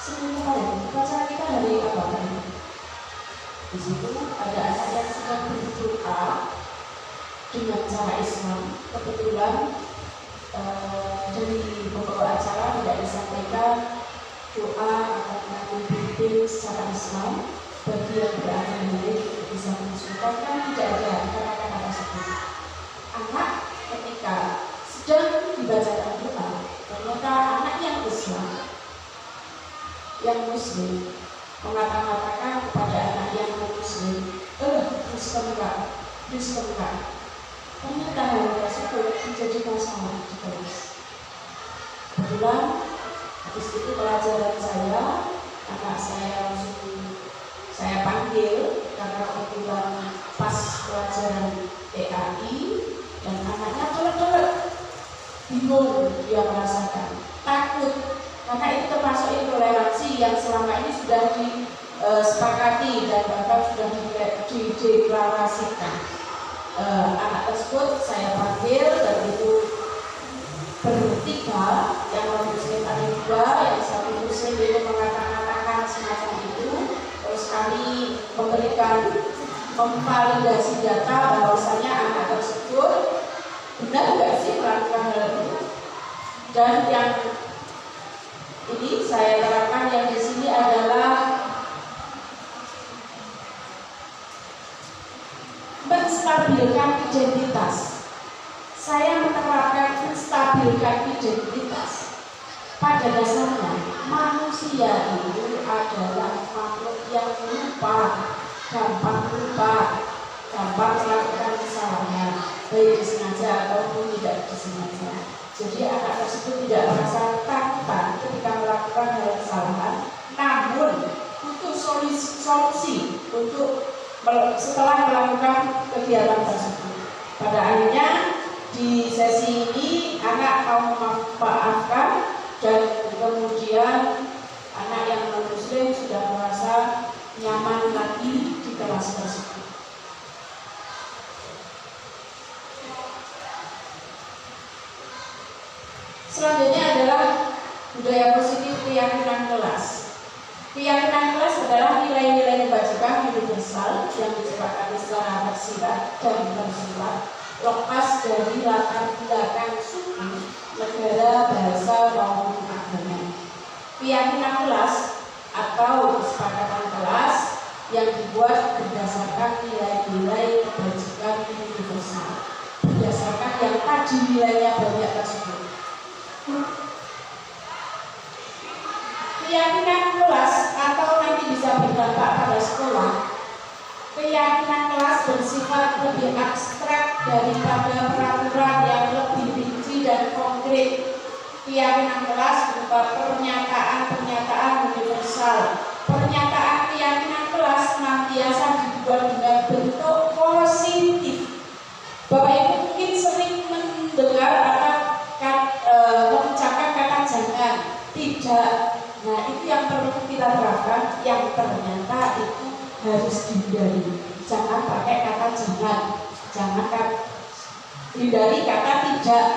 Senin kemarin. Upacara kita hari apa tadi? Di situ ada anak yang sedang berdoa dengan cara Islam. Kebetulan dari beberapa acara tidak disampaikan doa atau mengambil secara Islam bagi yang beragama lain bisa mengusulkan, kan tidak ada kata-kata tersebut. Anak ketika sedang dibacakan doa, ternyata anak yang Islam, yang Muslim, mengatakan kepada anak yang Muslim, Bismillah. Ternyata hal tersebut menjadi masalah di kelas. Kebetulan habis itu pelajaran saya, anak saya langsung saya panggil karena kebetulan pas pelajaran TKI dan anaknya colek-colek, bingung dia merasakan, takut, karena itu termasuk intoleransi yang selama ini sudah disepakati dan bahkan sudah dideklarasikan. Anak tersebut saya panggil dan itu bertiga, yang non muslim ada dua, yang satu muslim itu mengatakan semacam itu. Terus kami memberikan memvalidasi data bahwasanya anak tersebut benar nggak sih melakukan hal itu. Dan yang ini saya terangkan yang di sini adalah menstabilkan identitas. Saya menerapkan menstabilkan identitas. Pada dasarnya manusia itu adalah makhluk yang gampang lupa, gampang melakukan kesalahan, baik disengaja ataupun tidak disengaja. Jadi anak tersebut tidak merasa takutan ketika melakukan hal kesalahan, namun untuk solusi untuk setelah melakukan kegiatan tersebut. Pada akhirnya di sesi ini anak mau memaafkan dan kemudian anak yang non muslim sudah merasa nyaman lagi di kelas tersebut. Selanjutnya adalah budaya positif keyakinan kelas. Keyakinan kelas adalah nilai-nilai kebajikan universal yang disepakati secara tersirat dan tersurat, lepas dari latar belakang suku, negara, bahasa maupun agama. Keyakinan kelas atau kesepakatan kelas yang dibuat berdasarkan nilai-nilai kebajikan universal, berdasarkan yang tadi nilainya banyak tersebut. Keyakinan kelas atau nanti bisa berdampak pada sekolah. Keyakinan kelas bersifat lebih abstrak daripada peraturan yang lebih rinci dan konkret. Keyakinan kelas berupa pernyataan-pernyataan universal. Pernyataan keyakinan kelas senantiasa dibuat dengan bentuk positif. Bapak Ibu mungkin sering mendengar atau mengucapkan kata jangan, tidak. Nah, itu yang perlu kita terapkan, yang ternyata itu harus dihindari. Jangan pakai kata jangan hindari kata tidak,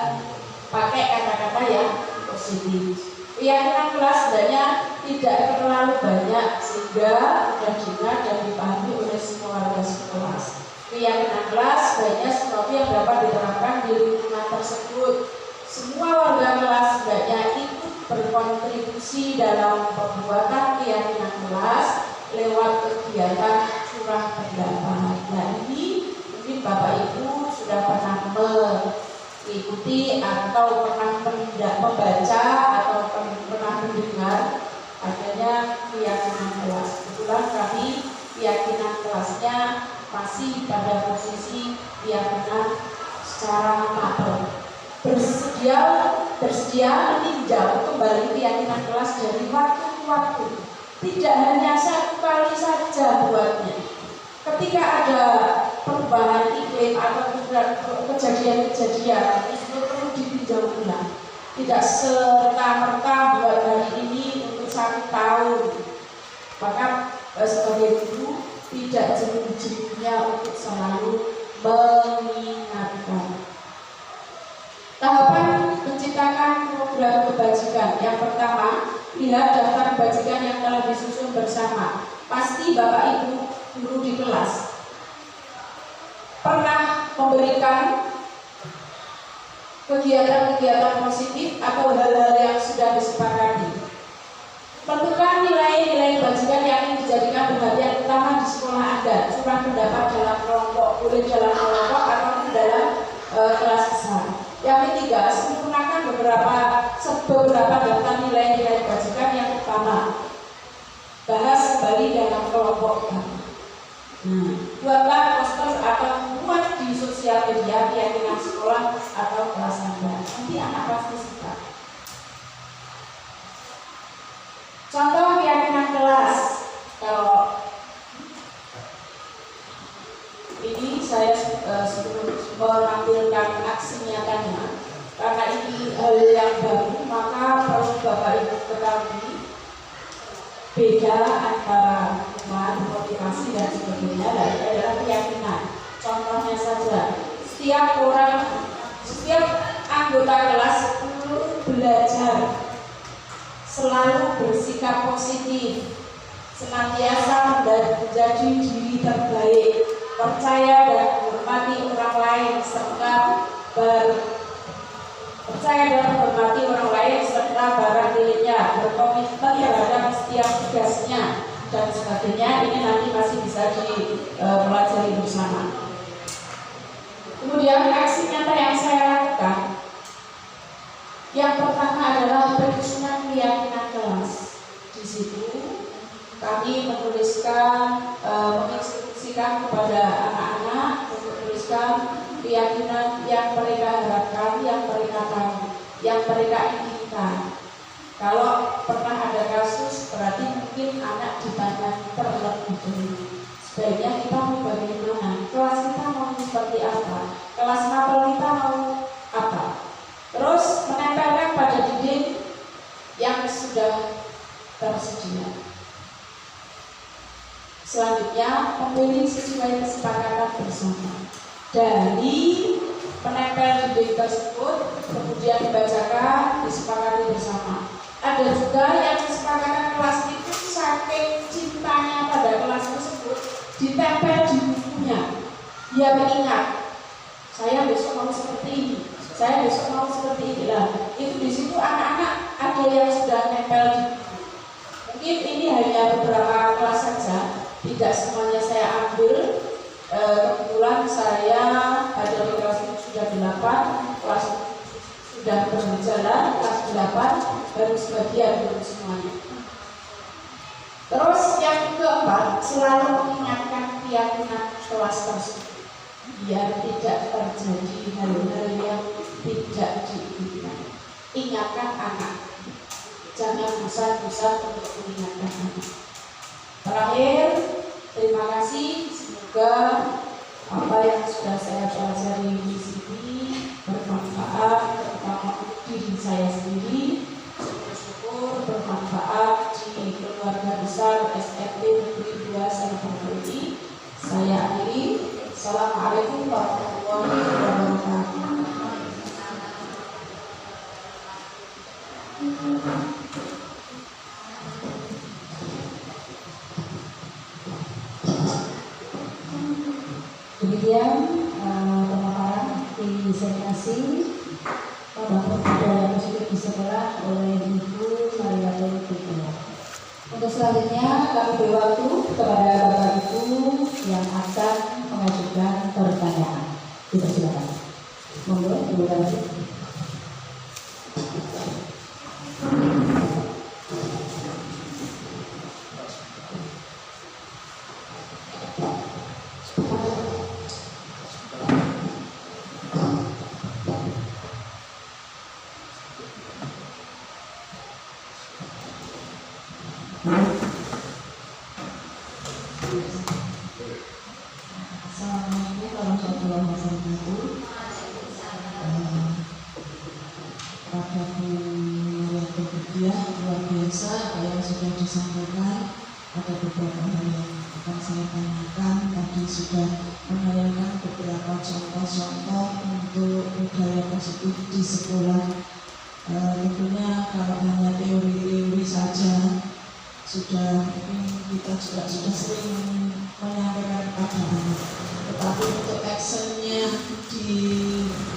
pakai kata-kata yang positif. Keyakinan kelas sebenarnya tidak terlalu banyak sehingga mudah diingat dan dipahami oleh semua warga sekelas. Keyakinan kelas sebenarnya sesuatu yang dapat diterapkan di lingkungan tersebut. Semua warga kelas sebenarnya ikut berkontribusi dalam pembuatan keyakinan kelas lewat kegiatan curah pendapat. Nah, ini mungkin Bapak Ibu sudah pernah mengikuti atau pernah membaca atau pernah mendengar adanya keyakinan kelas. Kebetulan kami keyakinan kelasnya masih pada posisi keyakinan secara mapel. Bersedia meninjau kembali keyakinan kelas dari waktu ke waktu. Tidak hanya satu kali saja buatnya. Ketika ada perubahan iklim atau kejadian-kejadian itu perlu ditinjau ulang. Tidak serta-merta buat hari ini untuk 1 tahun. Maka sebagai guru tidak jenuh-jenuhnya untuk selalu mengingatkan. Tahapan menciptakan program kebajikan. Yang pertama, lihat daftar kebajikan yang telah disusun bersama. Pasti Bapak Ibu guru di kelas pernah memberikan kegiatan-kegiatan positif atau hal-hal yang sudah disepakati. Tentukan nilai-nilai kebajikan yang ingin dijadikan perhatian utama di sekolah Anda. Curah pendapat dalam kelompok, boleh dalam kelompok atau dalam kelas besar. Yang ketiga, sempurnakan beberapa daftar nilai-nilai kebajikan yang utama. Bahas kembali dalam kelompok kami. Buatlah poster atau muat di sosial media keyakinan sekolah atau kelas Anda. Nanti anak pasti suka. Contoh keyakinan kelas. Kalau saya sebelum menampilkan aksi nyatanya, karena ini hal yang baru, maka perlu Bapak Ibu ketahui beda antara hukuman, motivasi dan sebagainya. Dan ini adalah keyakinan. Contohnya saja, setiap anggota kelas perlu belajar selalu bersikap positif, senantiasa menjadi diri terbaik, percaya dan menghormati orang lain serta barang miliknya, berkomitmen terhadap setiap tugasnya dan sebagainya. Ini nanti masih bisa dipelajari bersama. Kemudian aksi nyata yang saya lakukan, yang pertama adalah penyusunan keyakinan kelas. Di situ kami menginstruksikan kepada anak-anak untuk menuliskan keyakinan yang mereka harapkan, yang mereka tahu, yang mereka inginkan. Kalau pernah ada kasus, berarti mungkin anak ditanya terlebih dahulu. Sebaiknya kita mau bagaimana? Kelas kita mau seperti apa? Kelas mapel kita mau apa? Terus menempelkan pada dinding yang sudah tersedia. Selanjutnya, memilih sesuai kesepakatan bersama. Dari menempel dinding tersebut, kemudian dibacakan, disepakati bersama. Ada juga yang kesepakatan kelas itu saking cintanya pada kelas tersebut, ditempel di bukunya. Dia mengingat, saya besok mau seperti ini, saya besok mau seperti inilah. Itu di situ anak-anak ada yang sudah nempel di buku. Mungkin ini hanya beberapa kelas saja, tidak semuanya saya ambil. Kebetulan saya ada di kelas itu sudah 8, kelas sudah berjalan, kelas 8 baru sebagian, belum semuanya. Terus yang keempat, selalu mengingatkan keyakinan kelas tersebut biar tidak terjadi hal-hal yang tidak diinginkan. Ingatkan anak, jangan bosan-bosan untuk mengingatkan anak. Terakhir, terima kasih. Semoga apa yang sudah saya pelajari di sini bermanfaat, terutama diri saya sendiri. Syukur bermanfaat di keluarga besar SMP Negeri 2 Salatiga. Saya akhiri. Assalamualaikum warahmatullahi wabarakatuh. Demikian pemaparan disertasi pada yang positif di sekolah oleh Ibu Mariatul Fikriah. Untuk selanjutnya kami beri waktu kepada Bapak Ibu yang akan mengajukan pertanyaan. Dipersilakan. Monggo, Ibu Mariatul. Assalamualaikum warahmatullahi wabarakatuh. Pada Mariatul Fikriah luar biasa yang sudah disampaikan. Ada beberapa hal yang akan saya tanyakan. Tadi sudah menayangkan beberapa contoh-contoh untuk budaya positif di sekolah. Tentunya kalau hanya teori-teori saja sudah mungkin kita juga sudah sering menyampaikan kepada anak, tetapi untuk actionnya di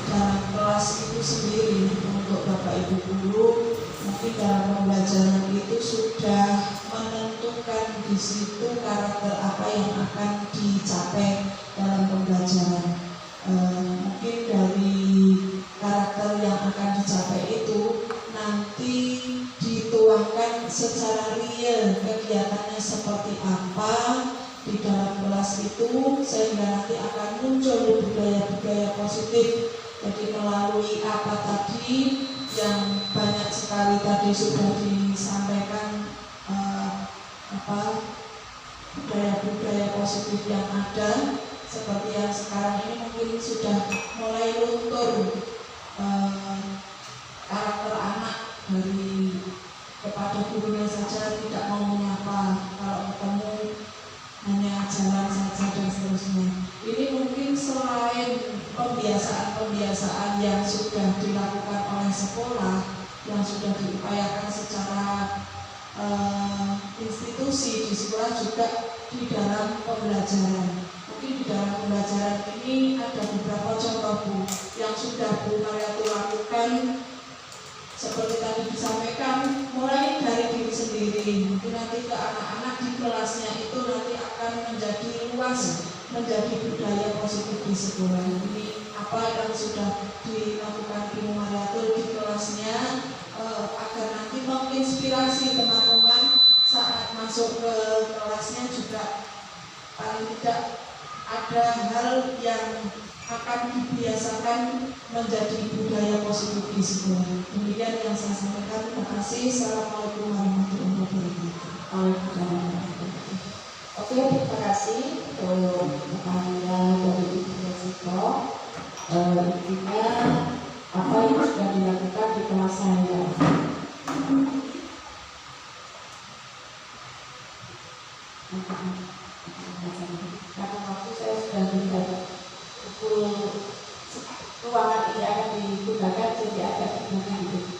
dalam kelas itu sendiri untuk Bapak Ibu guru mungkin dalam pembelajaran itu sudah menentukan di situ karakter apa yang akan dicapai dalam pembelajaran. Mungkin dari karakter yang akan dicapai itu nanti dituangkan secara real kegiatannya seperti apa di dalam kelas itu, sehingga nanti akan muncul budaya-budaya positif. Jadi melalui apa tadi yang banyak sekali tadi sudah disampaikan, budaya-budaya positif yang ada, seperti yang sekarang ini mungkin sudah mulai luntur karakter anak dari kepada gurunya saja tidak mau menyapa, kalau ketemu hanya jalan saja dan seterusnya. Ini mungkin selain pembiasaan-pembiasaan yang sudah dilakukan oleh sekolah, yang sudah diupayakan secara institusi di sekolah, juga di dalam pembelajaran. Mungkin di dalam pembelajaran ini ada beberapa contoh Bu yang sudah Bu Mariatul lakukan. Seperti tadi disampaikan, mulai dari diri sendiri, mungkin nanti ke anak-anak di kelasnya itu nanti akan menjadi luas, menjadi budaya positif di sekolah. Ini apa yang sudah dilakukan Ibu Mariatul di kelasnya, agar nanti menginspirasi teman-teman saat masuk ke kelasnya juga paling tidak ada hal yang akan dibiasakan menjadi budaya positif di sekolah. Demikian yang saya sampaikan. Terima kasih. Assalamualaikum warahmatullahi wabarakatuh. Oke, terima kasih untuk Anda dari Ibu Resiko. Intinya apa yang sudah dilakukan di kelas saya. Karena waktu saya sudah berikan ruangan ini akan digunakan, jadi agak gimana gitu.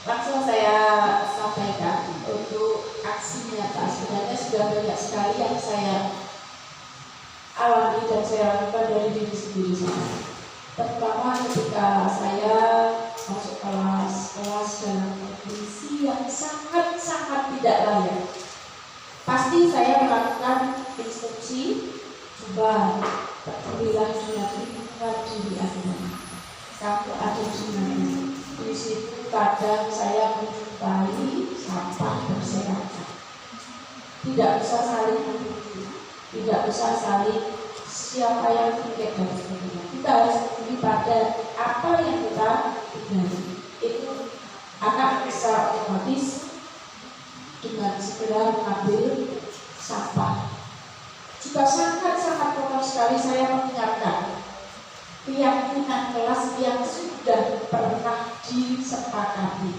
Langsung saya sampaikan untuk aksi nyata. Sebenarnya sudah banyak sekali yang saya alami dan saya lakukan dari diri sendiri saya. Pertama ketika saya masuk kelas dalam kondisi yang sangat tidak layak, pasti saya melakukan instruksi, coba pedulilah dengan lingkungan diri Anda. Kamu ada di mana? Di situ kadang saya menjumpai sampah berserakan. Tidak bisa saling menuju, tidak bisa saling siapa yang tiket dan sebagainya. Kita harus peduli pada apa yang kita tinggali. Itu anak bisa otomatis dengan segera mengambil sampah. Juga sangat kotor sekali saya mengingatkan keyakinan kelas yang sudah pernah disepakati.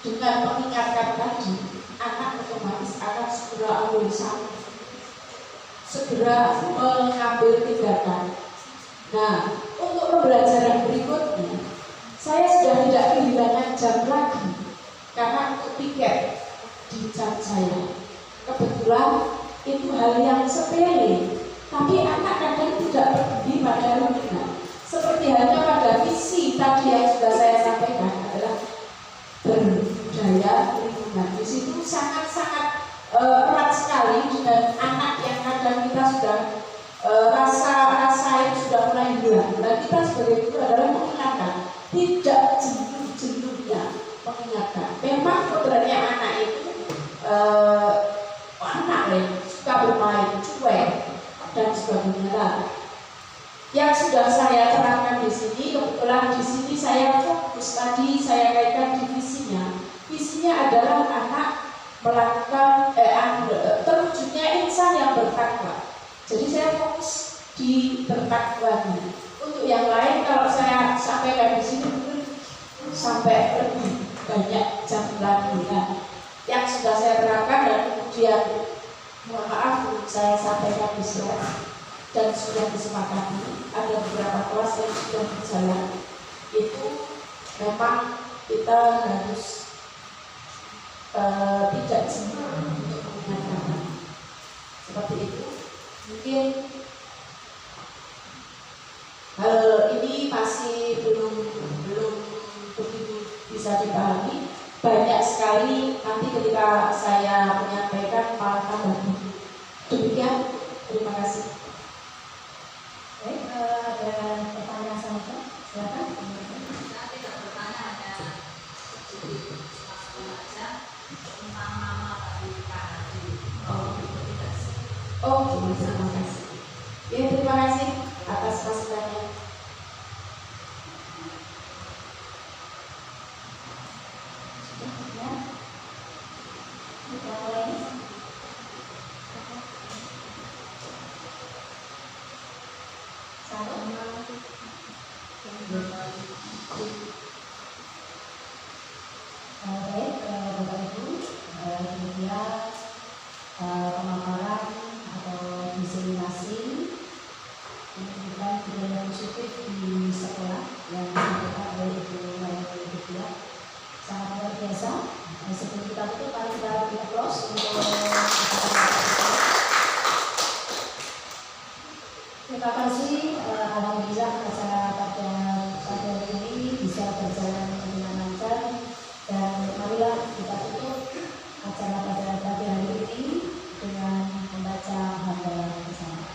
Dengan mengingatkan tadi, anak otomatis akan segera ambil sampah, segera mengambil tindakan. Nah, untuk pembelajaran berikutnya, saya sudah tidak kehilangan jam lagi karena untuk tiket di jam saya. Kebetulan itu hal yang sepele, tapi anak kadang tidak peduli pada rutina. Seperti halnya pada visi tadi yang sudah saya sampaikan adalah berbudaya lingkungan. Di situ sangat erat sekali dengan anak yang kadang kita sudah rasa yang sudah mulai hilang. Nah, kita sebagai guru adalah mengingatkan, tidak jenuh-jenuhnya mengingatkan. Memang kodratnya anak itu anak suka bermain, cuek dan sebagainya. Yang sudah saya terangkan di sini, kebetulan di sini saya fokus tadi saya kaitkan di visinya. Visinya adalah anak melakukan terwujudnya insan yang bertakwa. Jadi saya fokus di bertakwanya. Untuk yang lain kalau saya sampaikan di sini mungkin sampai lebih banyak jam lagi. Nah, yang sudah saya terangkan dan kemudian mohon maaf saya sampaikan di slide dan sudah disepakati, ada beberapa kelas yang sudah berjalan. Itu memang kita harus tidak jenuh untuk mengingatkan seperti itu. Mungkin hal ini masih belum begitu bisa dipahami. Banyak sekali nanti ketika saya menyampaikan malah tambah. Demikian, terima kasih. Baik, ada pertanyaan selanjutnya, silakan. Saya tidak bertanya, hanya sedikit saja tentang nama tadi Pak Haji. Terima kasih. Ya, terima kasih atas masukannya. Sudah mulai. diseminasi menunjukkan budaya positif di sekolah yang disampaikan oleh Ibu Mariatul Kifiah. Sangat luar biasa. Sebelum kita tutup, mari kita beri aplaus untuk terima kasih. Alhamdulillah acara pada hari ini bisa berjalan dengan lancar, dan marilah kita tutup acara pada pagi hari ini dengan membaca hamdalah bersama.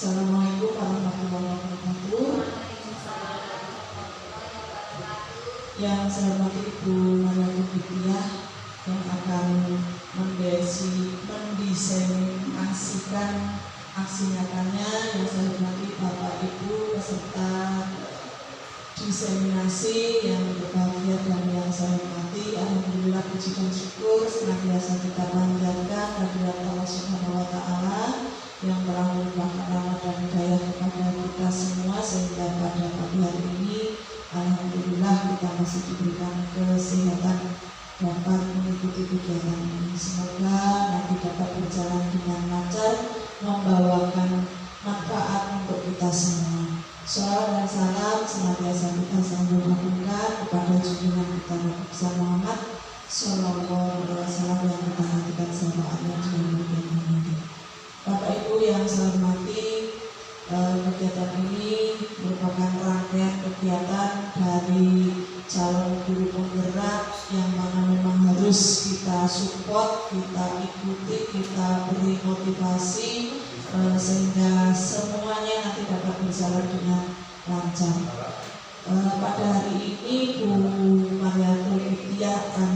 Assalamualaikum warahmatullahi wabarakatuh. Assalamualaikum warahmatullahi wabarakatuh. Yang saya hormati Ibu Mariatul Kifiah yang akan mendesainasikan aksi nyatanya, yang saya hormati Bapak Ibu peserta diseminasi yang berbahagia dan yang saya hormati. Alhamdulillah, puji dan syukur senantiasa kita panjatkan kehadirat Allah Subhanahu wa Ta'ala yang telah melimpahkan rahmat dan hidayah kepada kita semua, sehingga pada pagi hari ini alhamdulillah kita masih diberikan kesehatan dapat mengikuti kegiatan ini. Semoga nanti dapat berjalan dengan lancar, membawakan manfaat untuk kita semua. Shalawat dan salam senantiasa kita sambung lakukan kepada junjungan kita Nabi besar Muhammad Sallallahu Alaihi Wasallam yang kita nantikan syafaatnya di dunia ini. Bapak Ibu yang saya hormati, kegiatan ini merupakan rangkaian kegiatan dari calon guru penggerak yang mana memang harus kita support, kita ikuti, kita beri motivasi sehingga semuanya nanti dapat berjalan dengan lancar. Pada hari ini Bu Mariatul Kifiah akan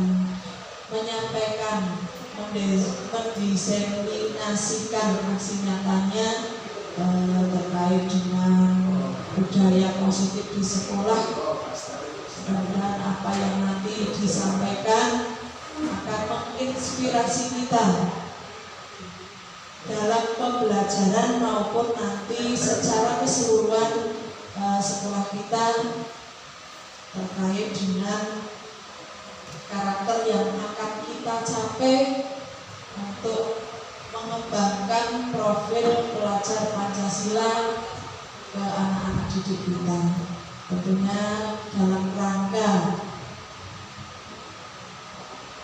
menyampaikan, mendesainasikan aksi nyatanya terkait dengan budaya positif di sekolah. Mudah-mudahan apa yang nanti disampaikan akan menginspirasi kita dalam pembelajaran maupun nanti secara keseluruhan sekolah kita terkait dengan karakter yang akan kita capai untuk mengembangkan profil pelajar Pancasila ke anak-anak didik kita. Tentunya dalam rangka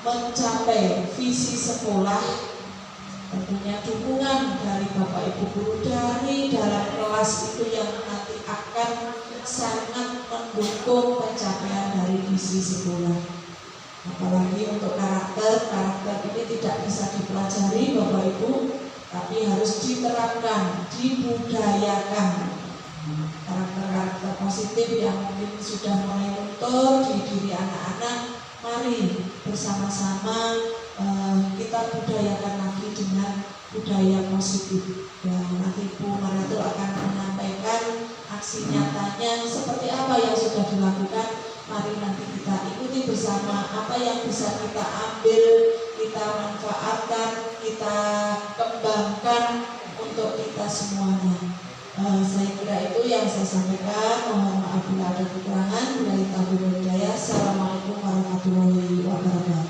mencapai visi sekolah, tentunya dukungan dari Bapak Ibu guru dari dalam kelas itu yang nanti akan sangat mendukung pencapaian dari visi sekolah. Apalagi untuk karakter ini tidak bisa dipelajari Bapak Ibu, tapi harus diterapkan, dibudayakan. Karakter-karakter positif yang mungkin sudah mulai luntur di diri anak-anak, mari bersama-sama kita budayakan lagi dengan budaya positif. Dan nanti Bu Mariatul akan menyampaikan aksi nyatanya seperti apa yang sudah dilakukan. Mari nanti kita ikuti bersama apa yang bisa kita ambil, kita manfaatkan, kita kembangkan untuk kita semuanya. Saya kira itu yang saya sampaikan. Mohon maaf bila ada kekurangan. Assalamualaikum warahmatullahi wabarakatuh.